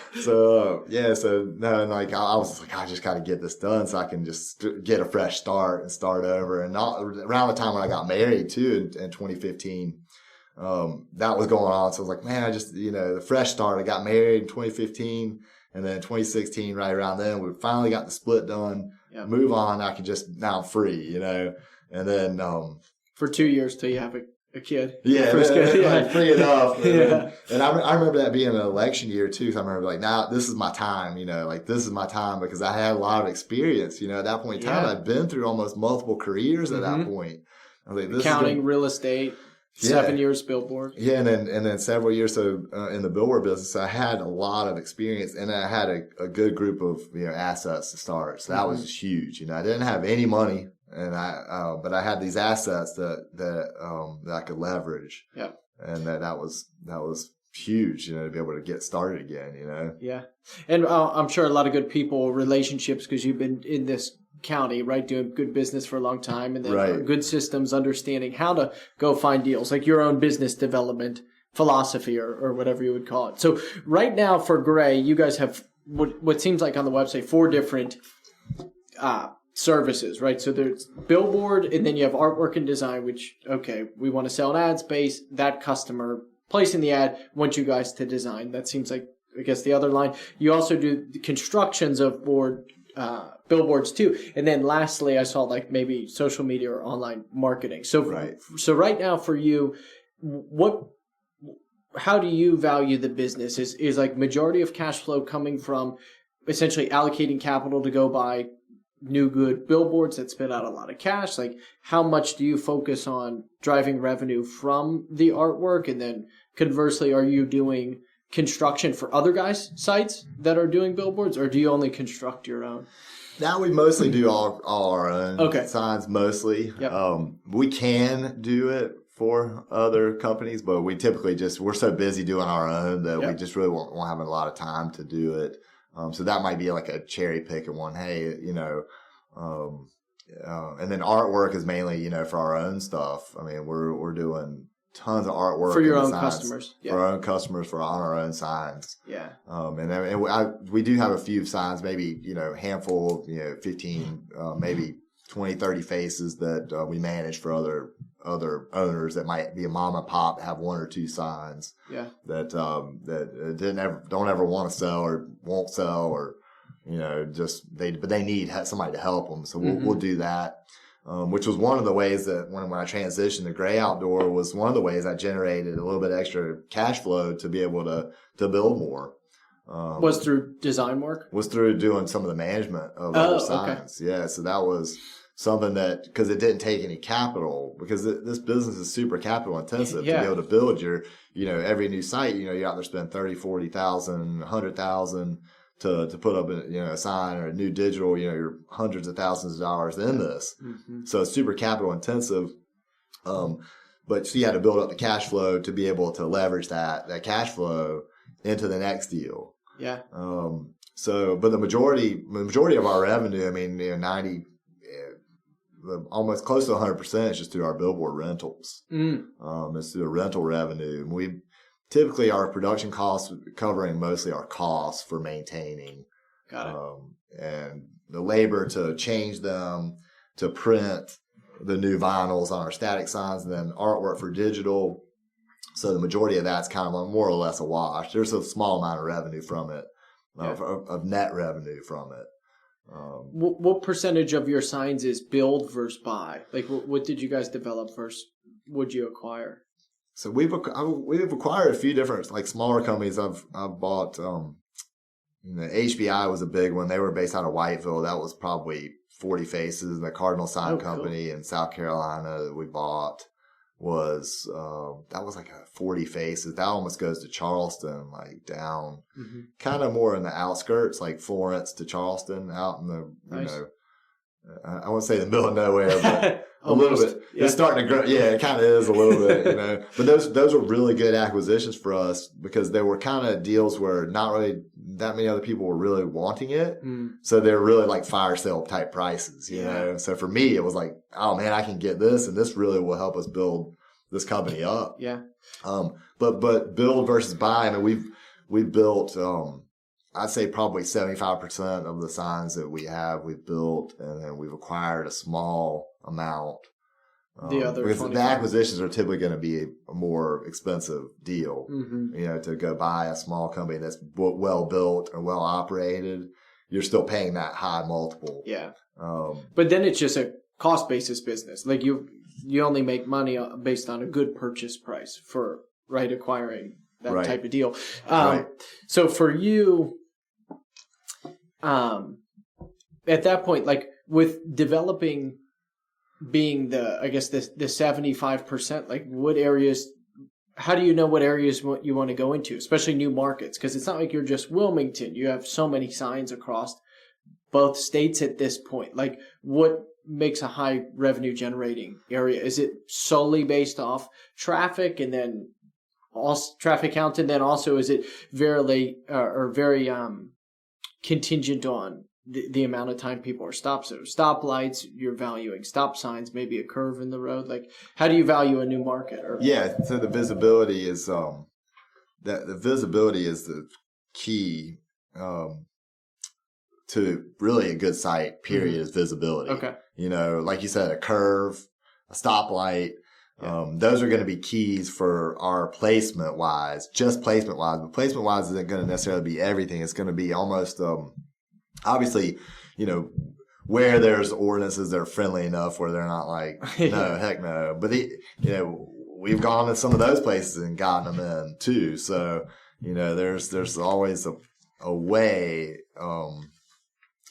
no, and like I was like, I just got to get this done so I can just get a fresh start and start over. And around the time when I got married too in 2015, that was going on. So I was like, man, I just, the fresh start. I got married in 2015, and then 2016, right around then, we finally got the split done. Yep. Move on. I can now I'm free, and then for 2 years till you have a kid. Yeah, like free enough. And I remember that being an election year too. So I remember like, now this is my time, this is my time, because I had a lot of experience, at that point in time. I'd been through almost multiple careers at that point. I was like, accounting, real estate, 7 years Billboard. Yeah. And then several years. So, in the Billboard business, I had a lot of experience, and I had a good group of, assets to start. So that was huge. I didn't have any money. And but I had these assets that I could leverage. Yeah. And that was huge, to be able to get started again, Yeah. And I'm sure a lot of good people, relationships, because you've been in this county, right, doing good business for a long time, and then good systems, understanding how to go find deals, like your own business development philosophy or whatever you would call it. So right now for Gray, you guys have what seems like on the website 4 different services, right? So there's Billboard, and then you have artwork and design, which, okay, we want to sell an ad space. That customer placing the ad wants you guys to design. That seems like, I guess, the other line. You also do the constructions of billboards too. And then lastly, I saw like maybe social media or online marketing. So right now for you, how do you value the business? Is like majority of cash flow coming from essentially allocating capital to go buy new good billboards that spit out a lot of cash? Like, how much do you focus on driving revenue from the artwork? And then conversely, are you doing construction for other guys' sites that are doing billboards, or do you only construct your own? Now we mostly do all our own signs, mostly. Yep. We can do it for other companies, but we typically we're so busy doing our own that we just really won't have a lot of time to do it. So that might be like a cherry pick one. Hey, and then artwork is mainly, for our own stuff. I mean, we're doing tons of artwork for your own customers, for our own customers, on our own signs. Yeah. And we do have a few signs, maybe, handful, 15, maybe 20, 30 faces that we manage for other owners that might be a mom and pop, have 1 or 2 signs. Yeah. That don't ever want to sell or won't sell, or but they need somebody to help them. So we'll do that. Which was one of the ways that when I transitioned to Gray Outdoor, was one of the ways I generated a little bit extra cash flow to be able to build more. Was through design work? Was through doing some of the management of other signs. Okay. Yeah. So that was something that, because it didn't take any capital, because this business is super capital intensive to be able to build your, every new site, you're out there spending 30, 40,000, 100,000 to put up a sign or a new digital, you're hundreds of thousands of dollars in this. Mm-hmm. So it's super capital intensive. But you had to build up the cash flow to be able to leverage that cash flow into the next deal. Yeah. But the majority of our revenue, I mean, 90, almost close to 100% is just through our billboard rentals. It's through the rental revenue. We typically, our production costs covering mostly our costs for maintaining. Got it. And the labor to change them, to print, the new vinyls on our static signs, and then artwork for digital. So the majority of that's kind of more or less a wash. There's a small amount of revenue from it, of net revenue from it. What percentage of your signs is build versus buy? Like, what did you guys develop versus would you acquire? So we've acquired a few different, like, smaller companies. I've bought, HBI was a big one. They were based out of Whiteville. That was probably 40 faces. And the Cardinal Sign Company in South Carolina that we bought was, that was like a 40 faces. That almost goes to Charleston, like down, kind of more in the outskirts, like Florence to Charleston, out in the, I won't say the middle of nowhere, but a little bit. Yeah. It's starting to grow. Yeah, it kind of is a little bit, But those were really good acquisitions for us because they were kind of deals where not really that many other people were really wanting it. So they're really like fire sale type prices, you know? So for me, it was like, oh man, I can get this, and this really will help us build this company up. Yeah. But build versus buy, I mean, we've built, I'd say probably 75% of the signs that we have, we've built, and then we've acquired a small amount. The other because 25. the acquisitions are typically going to be a more expensive deal. To go buy a small company that's well built or well operated, you're still paying that high multiple. Yeah. But then it's just a cost basis business. Like you only make money based on a good purchase price for acquiring that type of deal. So for you, at that point, like with developing, being the 75%, like what areas, how do you know what areas you want to go into, especially new markets? Because it's not like you're just Wilmington. You have so many signs across both states at this point. Like what makes a high revenue generating area? Is it solely based off traffic and then also traffic count, and then also is it very contingent on the amount of time people are stopped? So stoplights, you're valuing stop signs, maybe a curve in the road. Like, how do you value a new market? So the visibility is the visibility is the key to really a good site. Period is visibility. Okay. Like you said, a curve, a stoplight. Those are going to be keys for our placement wise, just placement wise. But placement wise isn't going to necessarily be everything. It's going to be almost, obviously, where there's ordinances that are friendly enough where they're not like, no, heck no. But we've gone to some of those places and gotten them in too. So, there's always a way.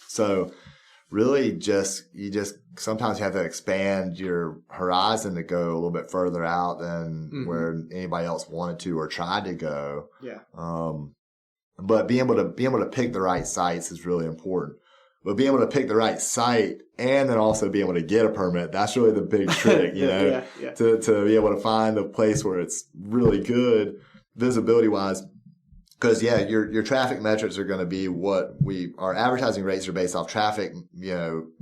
So really sometimes you have to expand your horizon to go a little bit further out than where anybody else wanted to or tried to go. Yeah. But being able to pick the right sites is really important. But being able to pick the right site and then also be able to get a permit, that's really the big trick, to be able to find a place where it's really good visibility wise. Because your traffic metrics are going to be our advertising rates are based off traffic,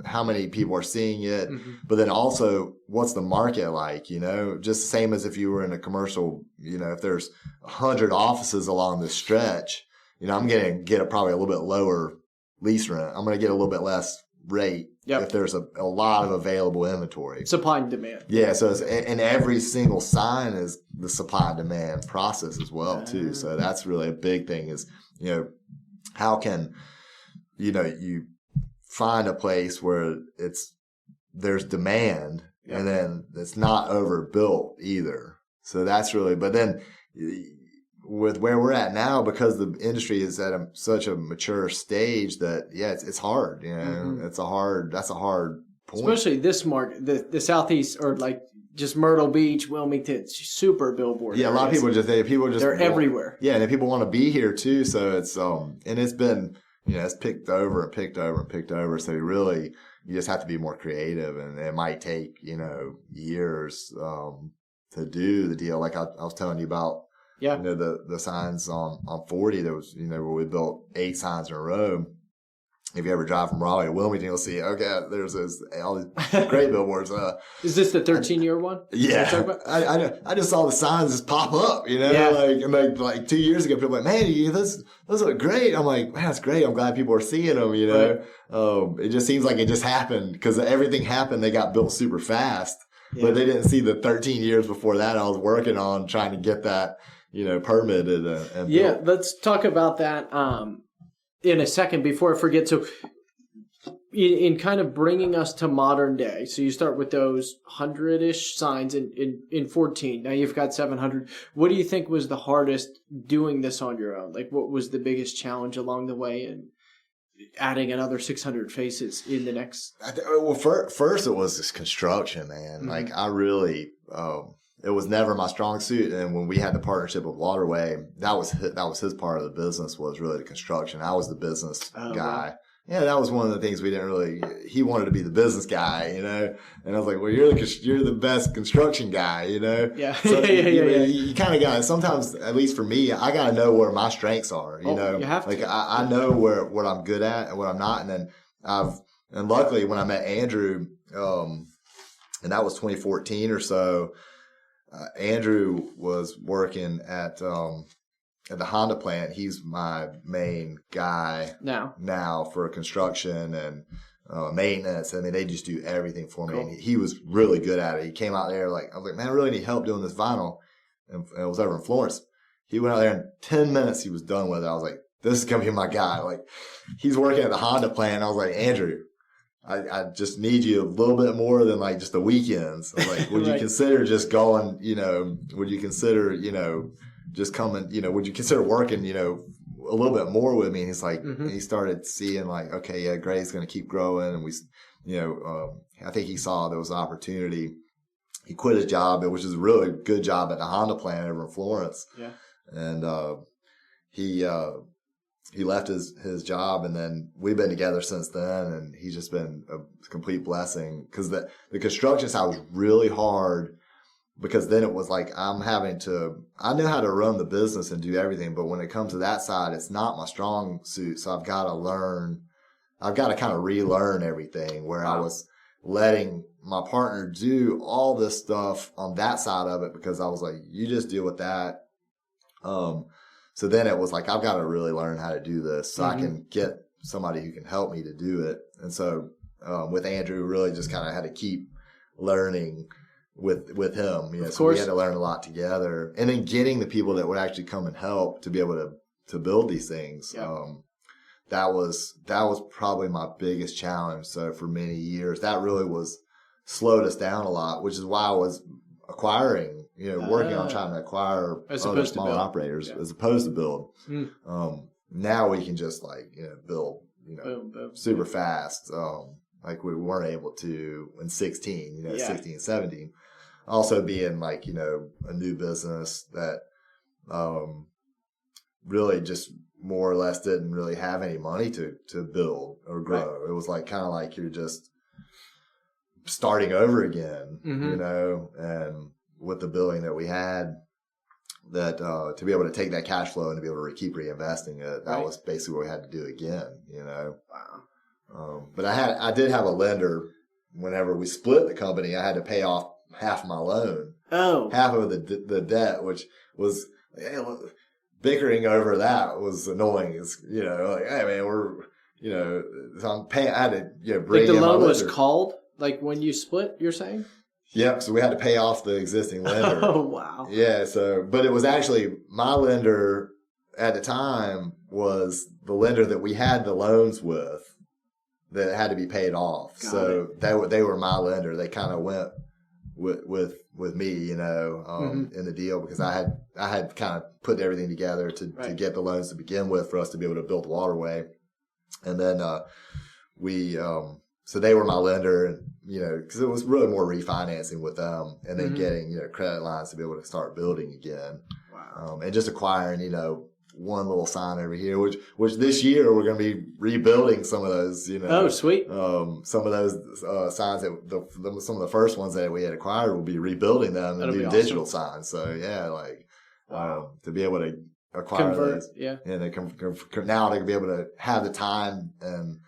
how many people are seeing it, but then also what's the market like, just the same as if you were in a commercial, if there's 100 offices along the stretch, I'm going to get probably a little bit lower lease rent. I'm going to get a little bit less rate if there's a lot of available inventory. Supply and demand. Yeah, so and every single sign is the supply and demand process as well too. So that's really a big thing is, how can, you find a place where there's demand and then it's not overbuilt either. So that's really, but then with where we're at now, because the industry is at such a mature stage that it's hard. That's a hard point. Especially this market, the Southeast, or like just Myrtle Beach, Wilmington, it's super billboard. Yeah, a lot of people they're everywhere. Yeah, and people want to be here too. So it's and it's been it's picked over and picked over and picked over. So you just have to be more creative, and it might take years to do the deal. Like I was telling you about. Yeah. The signs on 40, there was, where we built 8 signs in a row. if you ever drive from Raleigh to Wilmington, you'll see, okay, there's all these great billboards. Is this the 13-year one? Yeah. I just saw the signs just pop up, like 2 years ago, people were like, man, those look great. I'm like, man, that's great. I'm glad people are seeing them, Right. It just seems like it just happened because everything happened. They got built super fast, but they didn't see the 13 years before that I was working on trying to get that, permitted. And built. Let's talk about that. In a second, before I forget, so in kind of bringing us to modern day, so you start with those 100-ish signs in 14. Now you've got 700. What do you think was the hardest doing this on your own? Like, what was the biggest challenge along the way and adding another 600 faces in the next? Well, first it was this construction, man. Mm-hmm. Like, I really... it was never my strong suit. And when we had the partnership with Waterway, that was his part of the business, was really the construction. I was the business guy. Wow. Yeah, that was one of the things we didn't really, he wanted to be the business guy, and I was like, well, you're the best construction guy, Yeah. So you kind of got to, sometimes, at least for me, I got to know where my strengths are, You have to. Like I know what I'm good at and what I'm not. And then and luckily when I met Andrew, and that was 2014 or so, Andrew was working at the Honda plant. He's my main guy now for construction and maintenance. I mean, they just do everything for me. Cool. And he was really good at it. He came out there I was like, man, I really need help doing this vinyl. And it was over in Florence. He went out there in 10 minutes. He was done with it. I was like, this is going to be my guy. Like, he's working at the Honda plant. And I was like, Andrew, I just need you a little bit more than like just the weekends. I was like, would you consider just going, would you consider, just coming, would you consider working, a little bit more with me? And he's like, he started seeing like, okay, yeah, Gray's going to keep growing. And we, I think he saw there was an opportunity. He quit his job, which is a really good job at the Honda plant over in Florence. Yeah. And, he left his job, and then we've been together since then, and he's just been a complete blessing, because the construction side was really hard, because then it was like I know how to run the business and do everything, but when it comes to that side, it's not my strong suit. So I've got to kind of relearn everything, where I was letting my partner do all this stuff on that side of it, because I was like, you just deal with that. So then it was like, I've got to really learn how to do this so I can get somebody who can help me to do it. And so, with Andrew, really just kind of had to keep learning with him, so we had to learn a lot together, and then getting the people that would actually come and help to be able to build these things. Yep. That was probably my biggest challenge. So for many years, that really slowed us down a lot, which is why I was acquiring, working on trying to acquire other smaller operators as opposed to build. Now we can just build, boom, super fast. Like we weren't able to in 16, 16, 17. Also being a new business that, really just more or less didn't really have any money to build or grow. Right. It was kind of like you're just starting over again, and with the building that we had, that to be able to take that cash flow and to be able to keep reinvesting it, that was basically what we had to do again, Wow. But I did have a lender. Whenever we split the company, I had to pay off half of my loan. Oh. Half of the debt, which was, bickering over that was annoying. It's, hey man, we're, so I'm paying, I had to, bring in my lender. The loan was called? Like when you split, you're saying? Yep. So we had to pay off the existing lender. Oh, wow. Yeah. So, but it was actually my lender at the time was the lender that we had the loans with that had to be paid off. They were my lender. They kind of went with me, in the deal, because I had kind of put everything together to get the loans to begin with for us to be able to build the waterway. And then, so they were my lender, and, because it was really more refinancing with them, and then getting, credit lines to be able to start building again. Wow. And just acquiring, one little sign over here, which this year we're going to be rebuilding some of those, Oh, sweet. Some of those signs that some of the first ones that we had acquired, we'll be rebuilding them and do digital signs. So yeah, to be able to acquire those, and now to be able to have the time and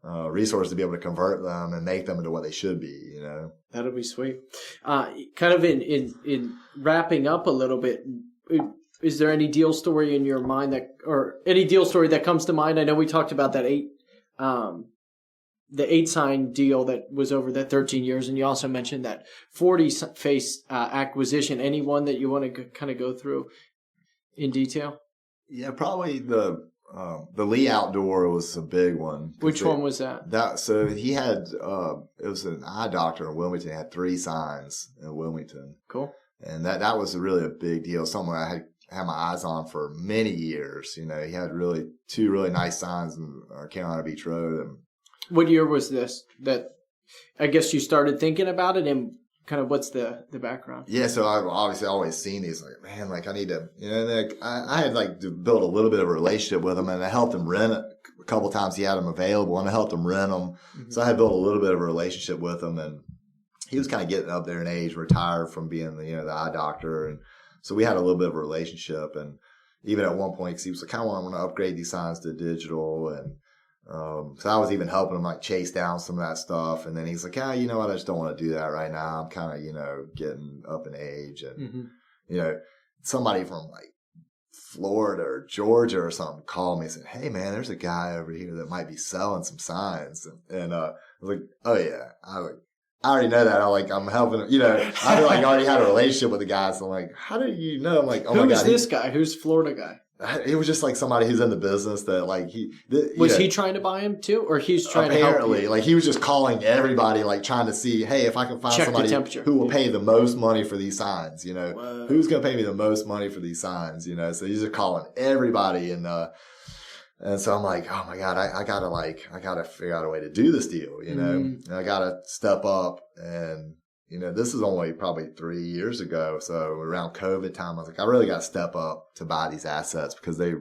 resources to be able to convert them and make them into what they should be, That'll be sweet. Kind of in wrapping up a little bit, is there any deal story in your mind or any deal story that comes to mind? I know we talked about that the 8 sign deal that was over that 13 years, and you also mentioned that 40 face acquisition. Anyone that you want to kind of go through in detail? Yeah, probably the Lee Outdoor was a big one. Which one was that? So he had it was an eye doctor in Wilmington. He had 3 signs in Wilmington. Cool. And that was really a big deal. Something I had my eyes on for many years. He had 2 really nice signs in Carolina Beach Road. And what year was this? That I guess you started thinking about it, and kind of what's the background? Yeah, so I've obviously always seen these, man, I need to, I had to build a little bit of a relationship with him, and I helped him rent it a couple times. He had them available, and I helped him rent them. Mm-hmm. So I had built a little bit of a relationship with him, and he was kind of getting up there in age, retired from being the eye doctor, and so we had a little bit of a relationship. And even at one point, 'cause he was kind of want to upgrade these signs to digital, and so I was even helping him chase down some of that stuff. And then he's like, you know what? I just don't want to do that right now. I'm kind of, getting up in age. And, somebody from Florida or Georgia or something called me and said, hey man, there's a guy over here that might be selling some signs. And I was like, oh yeah. I already know that. I'm helping him, I already had a relationship with the guy. So I'm like, how do you know? I'm like, oh my God. Who's this guy? Who's Florida guy? It was just somebody who's in the business that was he trying to buy him too, or he's trying apparently, to help you? He was just calling everybody, trying to see, hey, if I can find somebody who will pay the most money for these signs, who's going to pay me the most money for these signs, so he's just calling everybody. And so I'm like, oh my God, I gotta figure out a way to do this deal, and I gotta step up. And this is only probably 3 years ago. So around COVID time, I was like, I really got to step up to buy these assets, because they,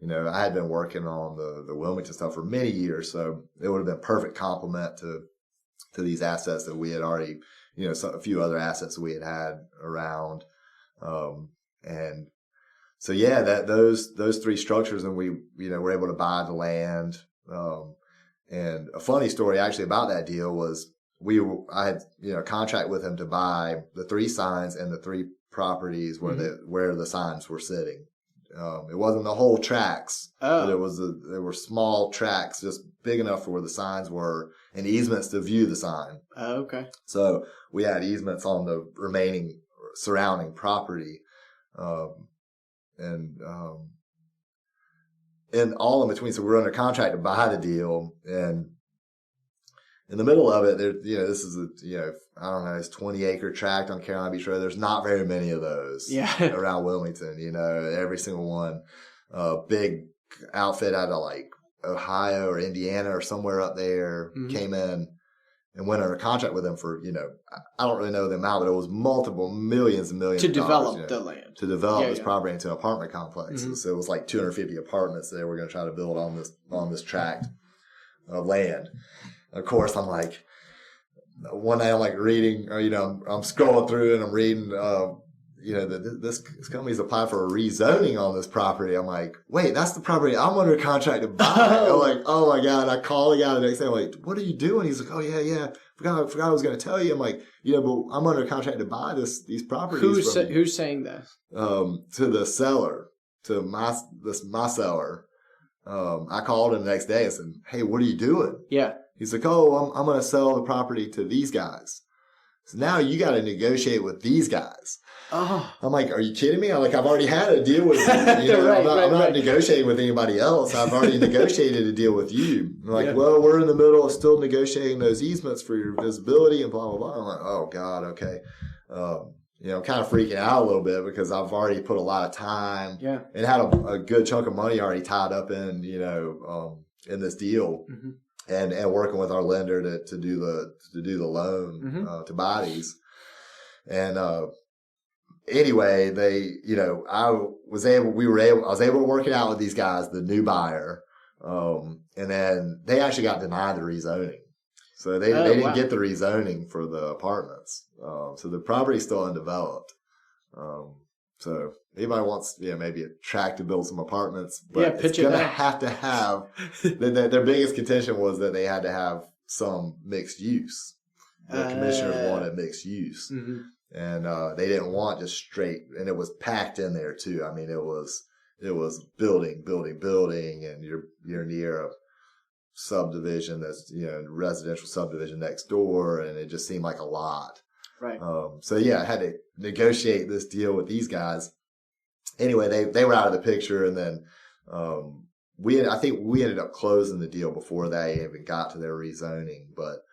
I had been working on the Wilmington stuff for many years. So it would have been a perfect complement to these assets that we had already, a few other assets that we had around. And so, yeah, those 3 structures, and we, were able to buy the land. And a funny story actually about that deal was, I had, a contract with him to buy the 3 signs and the 3 properties where the signs were sitting. It wasn't the whole tracts, but there were small tracts just big enough for where the signs were, and easements to view the sign. Oh, okay. So we had easements on the remaining surrounding property, and all in between. So we're under contract to buy the deal, and in the middle of it, this is I don't know, it's 20-acre tract on Carolina Beach Road. There's not very many of those around Wilmington. Every single one, big outfit out of Ohio or Indiana or somewhere up there came in and went under contract with them for I don't really know the amount, but it was multiple millions and millions to of develop dollars, the land, to develop this property into apartment complexes. So it was 250 apartments that they were going to try to build on this tract of land. Of course, I'm one day I'm reading, or, I'm scrolling through and I'm reading, this company's applied for a rezoning on this property. I'm like, wait, that's the property I'm under contract to buy. I'm like, oh my God. I call the guy the next day. I'm like, what are you doing? He's like, oh yeah. Forgot I was going to tell you. I'm like, but I'm under contract to buy these properties. Who's saying that? To the seller, to my seller. I called him the next day and said, hey, what are you doing? Yeah. He's like, oh, I'm going to sell the property to these guys. So now you got to negotiate with these guys. Oh. I'm like, are you kidding me? I've already had a deal with you. I'm not negotiating with anybody else. I've already negotiated a deal with you. I'm like, well, we're in the middle of still negotiating those easements for your visibility and blah, blah, blah. I'm like, oh God, okay. I'm kind of freaking out a little bit because I've already put a lot of time and had a good chunk of money already tied up in, in this deal. Mm-hmm. And working with our lender to do the loan to buy these. And anyway, I was able to work it out with these guys, the new buyer. And then they actually got denied the rezoning. So they didn't get the rezoning for the apartments. So the property's still undeveloped. So anybody wants, maybe a tract to build some apartments, but it's going to have their biggest contention was that they had to have some mixed use. The commissioners wanted mixed use. Mm-hmm. And they didn't want just straight, and it was packed in there too. I mean, it was building, and you're near a subdivision that's, residential subdivision next door, and it just seemed like a lot. Right. So I had to negotiate this deal with these guys. Anyway, they were out of the picture, and then I think we ended up closing the deal before they even got to their rezoning. But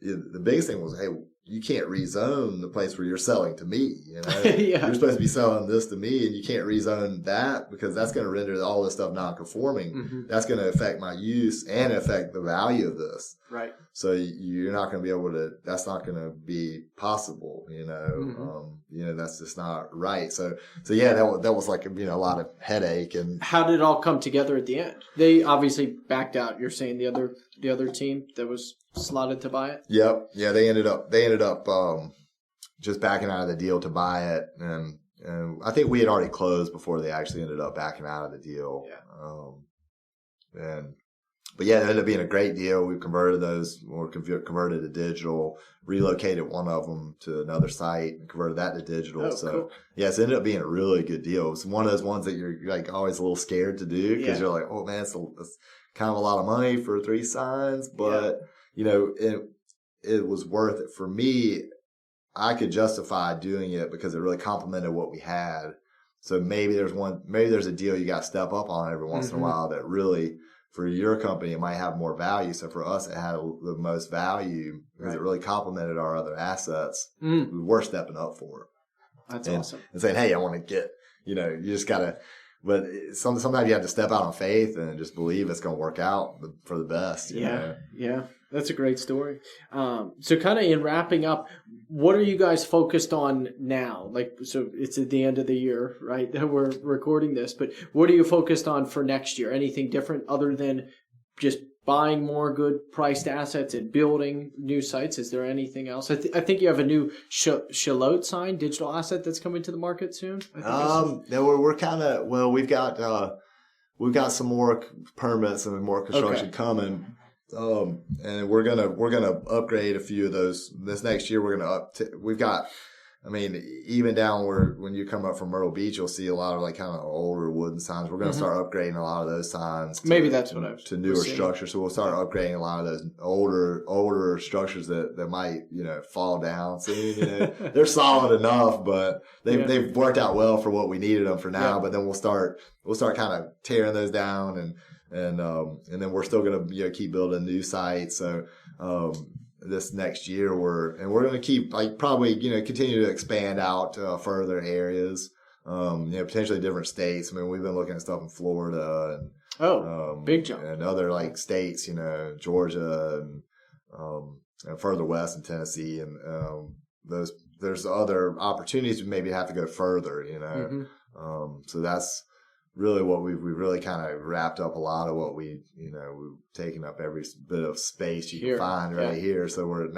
the biggest thing was, hey, you can't rezone the place where you're selling to me. Yeah. You're supposed to be selling this to me, and you can't rezone that because that's going to render all this stuff non-conforming. Mm-hmm. That's going to affect my use and affect the value of this. Right. So you're not going to be able to. That's not going to be possible. Mm-hmm. That's just not right. So that was like a lot of headache. And how did it all come together at the end? They obviously backed out. You're saying the other team that was slotted to buy it? Yep. Yeah, they ended up just backing out of the deal to buy it, and I think we had already closed before they actually ended up backing out of the deal. Yeah. But it ended up being a great deal. We converted to digital, relocated one of them to another site, and converted that to digital. Oh, cool. It ended up being a really good deal. It's one of those ones that you're like always a little scared to do because you're like, oh man, it's kind of a lot of money for 3 signs, but it was worth it for me. I could justify doing it because it really complemented what we had. So maybe there's a deal you got to step up on every once in a while that really, for your company, it might have more value. So for us, it had the most value because it really complemented our other assets. We were stepping up for it. That's awesome. And saying, hey, I want to get, you just got to, but sometimes you have to step out on faith and just believe it's going to work out for the best. Yeah. That's a great story. So kind of in wrapping up, what are you guys focused on now? So it's at the end of the year, right? That we're recording this, but what are you focused on for next year? Anything different other than just buying more good priced assets and building new sites? Is there anything else? I think you have a new Shallot sign, digital asset that's coming to the market soon. We're kind of, we've got some more permits and more construction coming. And we're gonna upgrade a few of those this next year. We're gonna even down when you come up from Myrtle Beach, you'll see a lot of kind of older wooden signs. We're gonna start upgrading a lot of those signs. To newer structures. So we'll start upgrading a lot of those older structures that might fall down soon. They're solid enough, but they've worked out well for what we needed them for now. Yeah. But then we'll start kind of tearing those down and then we're still going to keep building new sites. So this next year we're going to keep probably continue to expand out to further areas. Potentially different states. I mean, we've been looking at stuff in Florida and big jump, and other states, Georgia and further west in Tennessee, and there's other opportunities. We maybe have to go further. So that's really what we've really kind of wrapped up a lot of what we've taken up every bit of space you can find here. So we're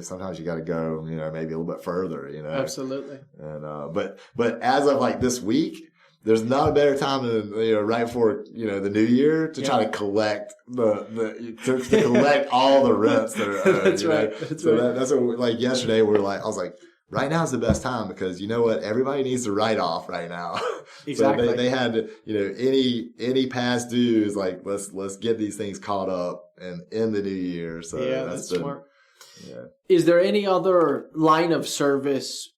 sometimes you got to go, maybe a little bit further, Absolutely. And, but as of this week, there's not a better time than, right before, the new year to try to collect to collect all the rents that are owed. That's right. That's what, yesterday I was like, right now is the best time because you know what? Everybody needs to write off right now. Exactly. So they had to, any past dues, let's get these things caught up and in the new year. So that's smart. Yeah. Is there any other line of service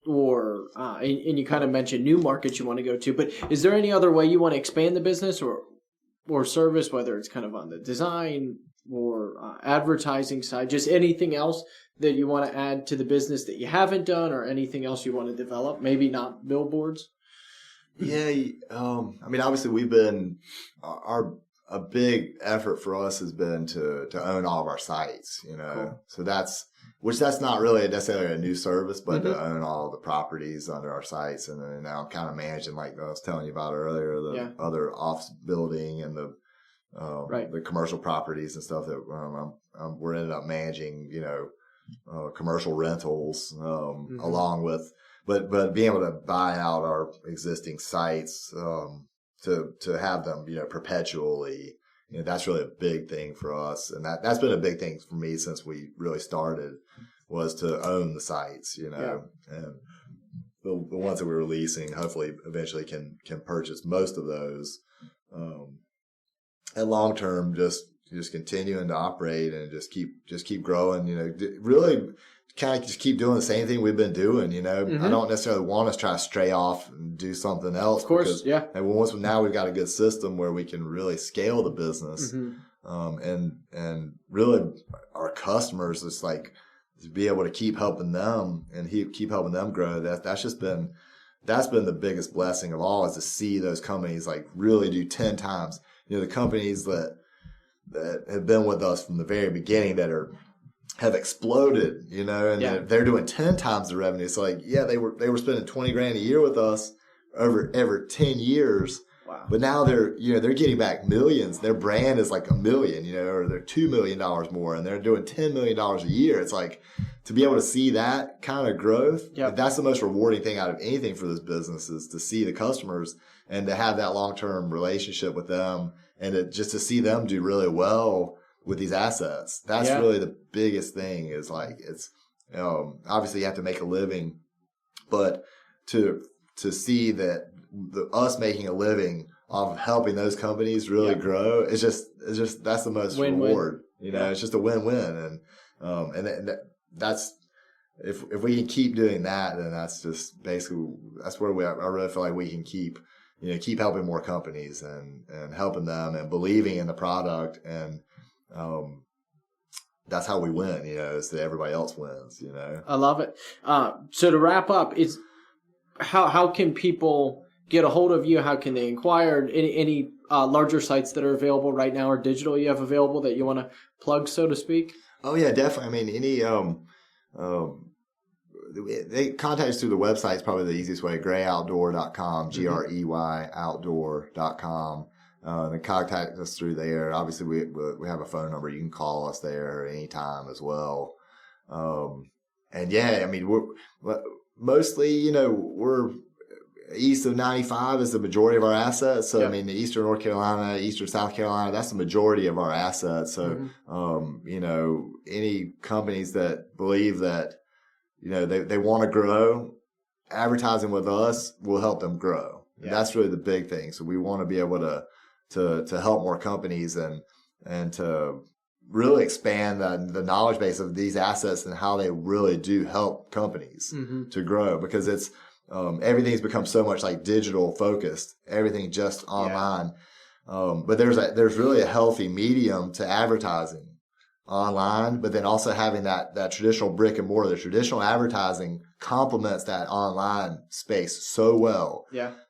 or, and you kind of mentioned new markets you want to go to, but is there any other way you want to expand the business or service, whether it's kind of on the design or advertising side, just anything else that you want to add to the business that you haven't done or anything else you want to develop? Maybe not billboards. Yeah. Obviously we've been, a big effort for us has been to own all of our sites, Cool. So that's not really necessarily a new service, but to own all of the properties under our sites. And then now kind of managing, like I was telling you about earlier, the other office building and the commercial properties and stuff that we're ended up managing, commercial rentals, along with, but being able to buy out our existing sites, to have them, perpetually, that's really a big thing for us. And that's been a big thing for me since we really started, was to own the sites, and the ones that we're leasing, hopefully eventually can purchase most of those. And long term, just continuing to operate and just keep growing, really kind of just keep doing the same thing we've been doing, I don't necessarily want to try to stray off and do something else. Of course, because, and once now we've got a good system where we can really scale the business, and really our customers, it's like to be able to keep helping them and keep helping them grow. That's been the biggest blessing of all, is to see those companies like really do 10 times. The companies that have been with us from the very beginning that have exploded, and they're doing 10 times the revenue. So they were spending $20,000 a year with us over 10 years. Wow. But now they're getting back millions. Their brand is like $1 million, or they're $2 million more, and they're doing $10 million a year. It's like, to be able to see that kind of growth, that's the most rewarding thing out of anything for this business, is to see the customers and to have that long-term relationship with them, and just to see them do really well with these assets. That's really the biggest thing, is like, it's, obviously you have to make a living, but to see that us making a living off of helping those companies really grow, it's just that's the most reward. It's just a win-win, and that's, if we can keep doing that, then that's just basically, that's where I really feel like we can keep helping more companies and helping them and believing in the product, and that's how we win. Is that everybody else wins. I love it. So to wrap up, is how can people get a hold of you? How can they inquire? Any larger sites that are available right now or digital you have available that you want to plug, so to speak? Oh yeah, definitely. I mean, any they contact us through the website is probably the easiest way. greyoutdoor.com, GREY outdoor.com. And contact us through there. Obviously, we have a phone number. You can call us there anytime as well. And I mean, we're mostly, we're east of 95 is the majority of our assets. So, I mean, the eastern North Carolina, eastern South Carolina, that's the majority of our assets. So, any companies that believe that, they want to grow, advertising with us will help them grow. Yeah. That's really the big thing. So we want to be able to help more companies and to really expand the knowledge base of these assets and how they really do help companies to grow, because it's, everything's become so much like digital focused, everything just online. But there's really a healthy medium to advertising online, but then also having that traditional brick and mortar. The traditional advertising complements that online space so well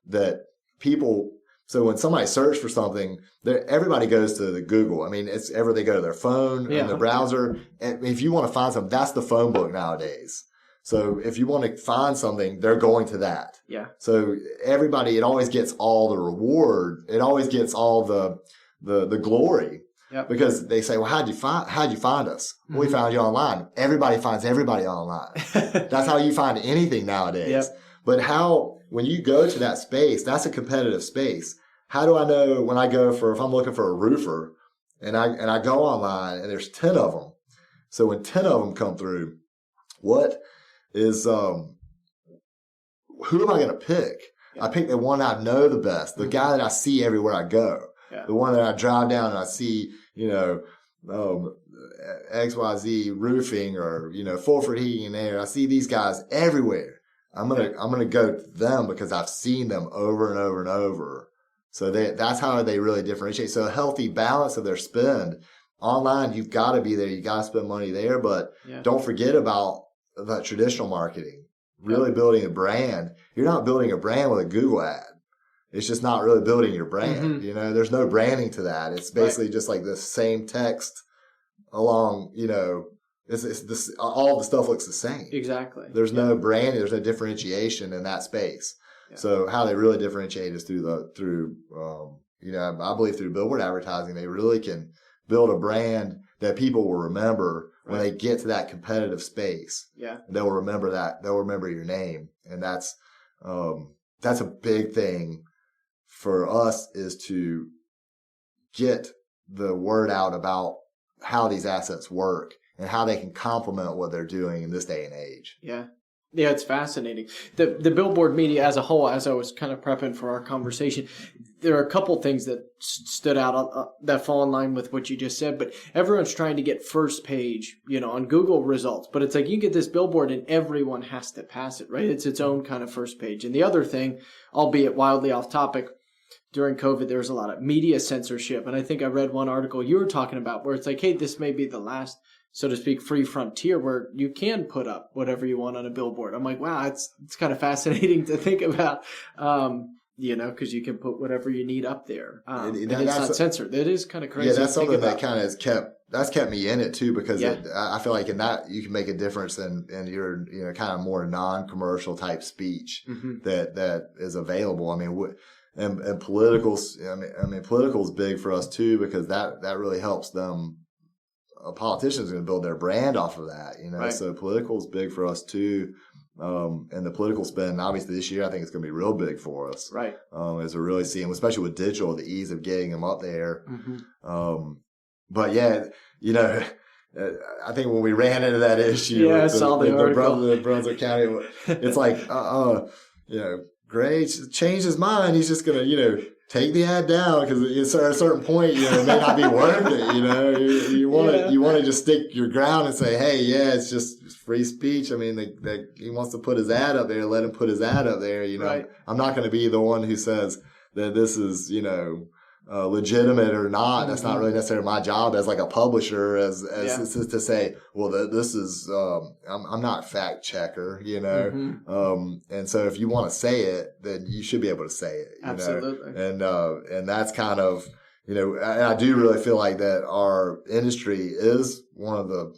that people, so when somebody searches for something, everybody goes to the Google. I mean, they go to their phone and the browser. And if you want to find something, that's the phone book nowadays. So if you want to find something, they're going to that. Yeah. So everybody, it always gets all the reward. It always gets all the glory. Yep. Because they say, well, how'd you find us? Well, we found you online. Everybody finds everybody online. That's how you find anything nowadays. Yep. But when you go to that space, that's a competitive space. How do I know if I'm looking for a roofer and I go online and there's 10 of them. So when 10 of them come through, what is, who am I going to pick? Yep. I pick the one I know the best, the guy that I see everywhere I go. Yeah. The one that I drive down and I see, XYZ roofing or, Fulford Heating and Air. I see these guys everywhere. I'm gonna go to them because I've seen them over and over and over. So that's how they really differentiate. So a healthy balance of their spend. Online, you've got to be there. You got to spend money there, but don't forget about that traditional marketing. Really building a brand. You're not building a brand with a Google ad. It's just not really building your brand. There's no branding to that. It's basically just like the same text along, it's this, all the stuff looks the same. Exactly. There's no branding. There's no differentiation in that space. Yeah. So how they really differentiate is through I believe through billboard advertising, they really can build a brand that people will remember when they get to that competitive space. Yeah. They'll remember that. They'll remember your name. And that's a big thing for us, is to get the word out about how these assets work and how they can complement what they're doing in this day and age. Yeah. Yeah, it's fascinating. The Billboard media as a whole, as I was kind of prepping for our conversation, there are a couple things that stood out that fall in line with what you just said, but everyone's trying to get first page, on Google results. But it's like you get this billboard and everyone has to pass it, right? It's its own kind of first page. And the other thing, albeit wildly off topic, during COVID, there was a lot of media censorship. And I think I read one article you were talking about where it's like, hey, this may be the last, so to speak, free frontier where you can put up whatever you want on a billboard. I'm like, wow, it's kind of fascinating to think about, because you can put whatever you need up there. And it's not censored. It is kind of crazy. Yeah, that's something that kind of has kept me in it too, because I feel like in that you can make a difference in your, kind of more non-commercial type speech that is available. I mean, and politicals, political is big for us too, because that really helps them. A politician is going to build their brand off of that, Right. So political is big for us too. And the political spend, obviously this year, I think it's going to be real big for us. Right. As we're really seeing, especially with digital, the ease of getting them up there. But yeah, I think when we ran into that issue, I saw the article. The Brunswick County, it's like, Gray changed his mind. He's just going to, take the ad down, because at a certain point, it may not be worth it. You want to just stick your ground and say, hey, it's just free speech. I mean, he wants to put his ad up there. Let him put his ad up there. Right. I'm not going to be the one who says that this is, legitimate or not. That's not really necessarily my job as like a publisher, as to say, well, this is, I'm not a fact checker, and so if you want to say it, then you should be able to say it, Absolutely. And that's kind of, and I do really feel like that our industry is one of the,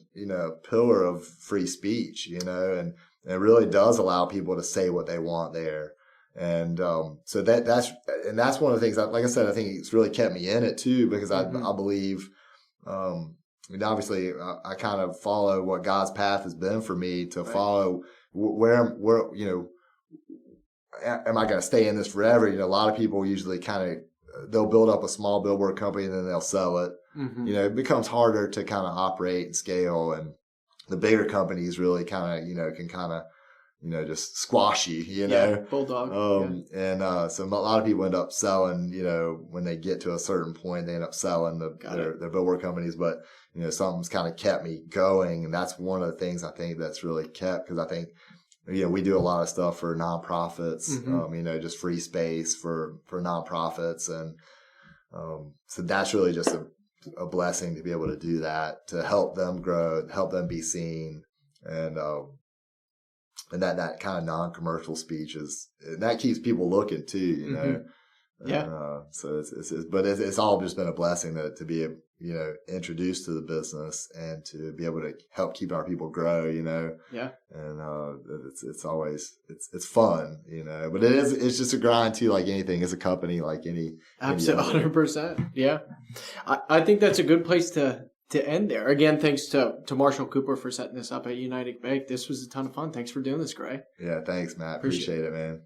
pillar of free speech, and it really does allow people to say what they want there. And so that's one of the things that, like I said, I think it's really kept me in it too, because I believe, obviously I kind of follow what God's path has been for me to follow where am I going to stay in this forever? A lot of people usually they'll build up a small billboard company and then they'll sell it. It becomes harder to kind of operate and scale, and the bigger companies really kind of, can kind of, just squash you, bulldog. So a lot of people end up selling, when they get to a certain point, they end up selling their billboard companies. But, something's kind of kept me going. And that's one of the things I think that's really kept, because I think, we do a lot of stuff for nonprofits, just free space for nonprofits. And, so that's really just a blessing to be able to do that, to help them grow, help them be seen. And that kind of non-commercial speech that keeps people looking too, So it's all just been a blessing to be, introduced to the business and to be able to help keep our people grow, Yeah. And, it's always, it's fun, but it's just a grind too, like anything. It's a company, like any. Absolutely. 100%. Yeah. I think that's a good place to end there. Again, thanks to Marshall Cooper for setting this up at United Bank. This was a ton of fun. Thanks for doing this, Gray. Yeah, thanks, Matt. Appreciate it, man.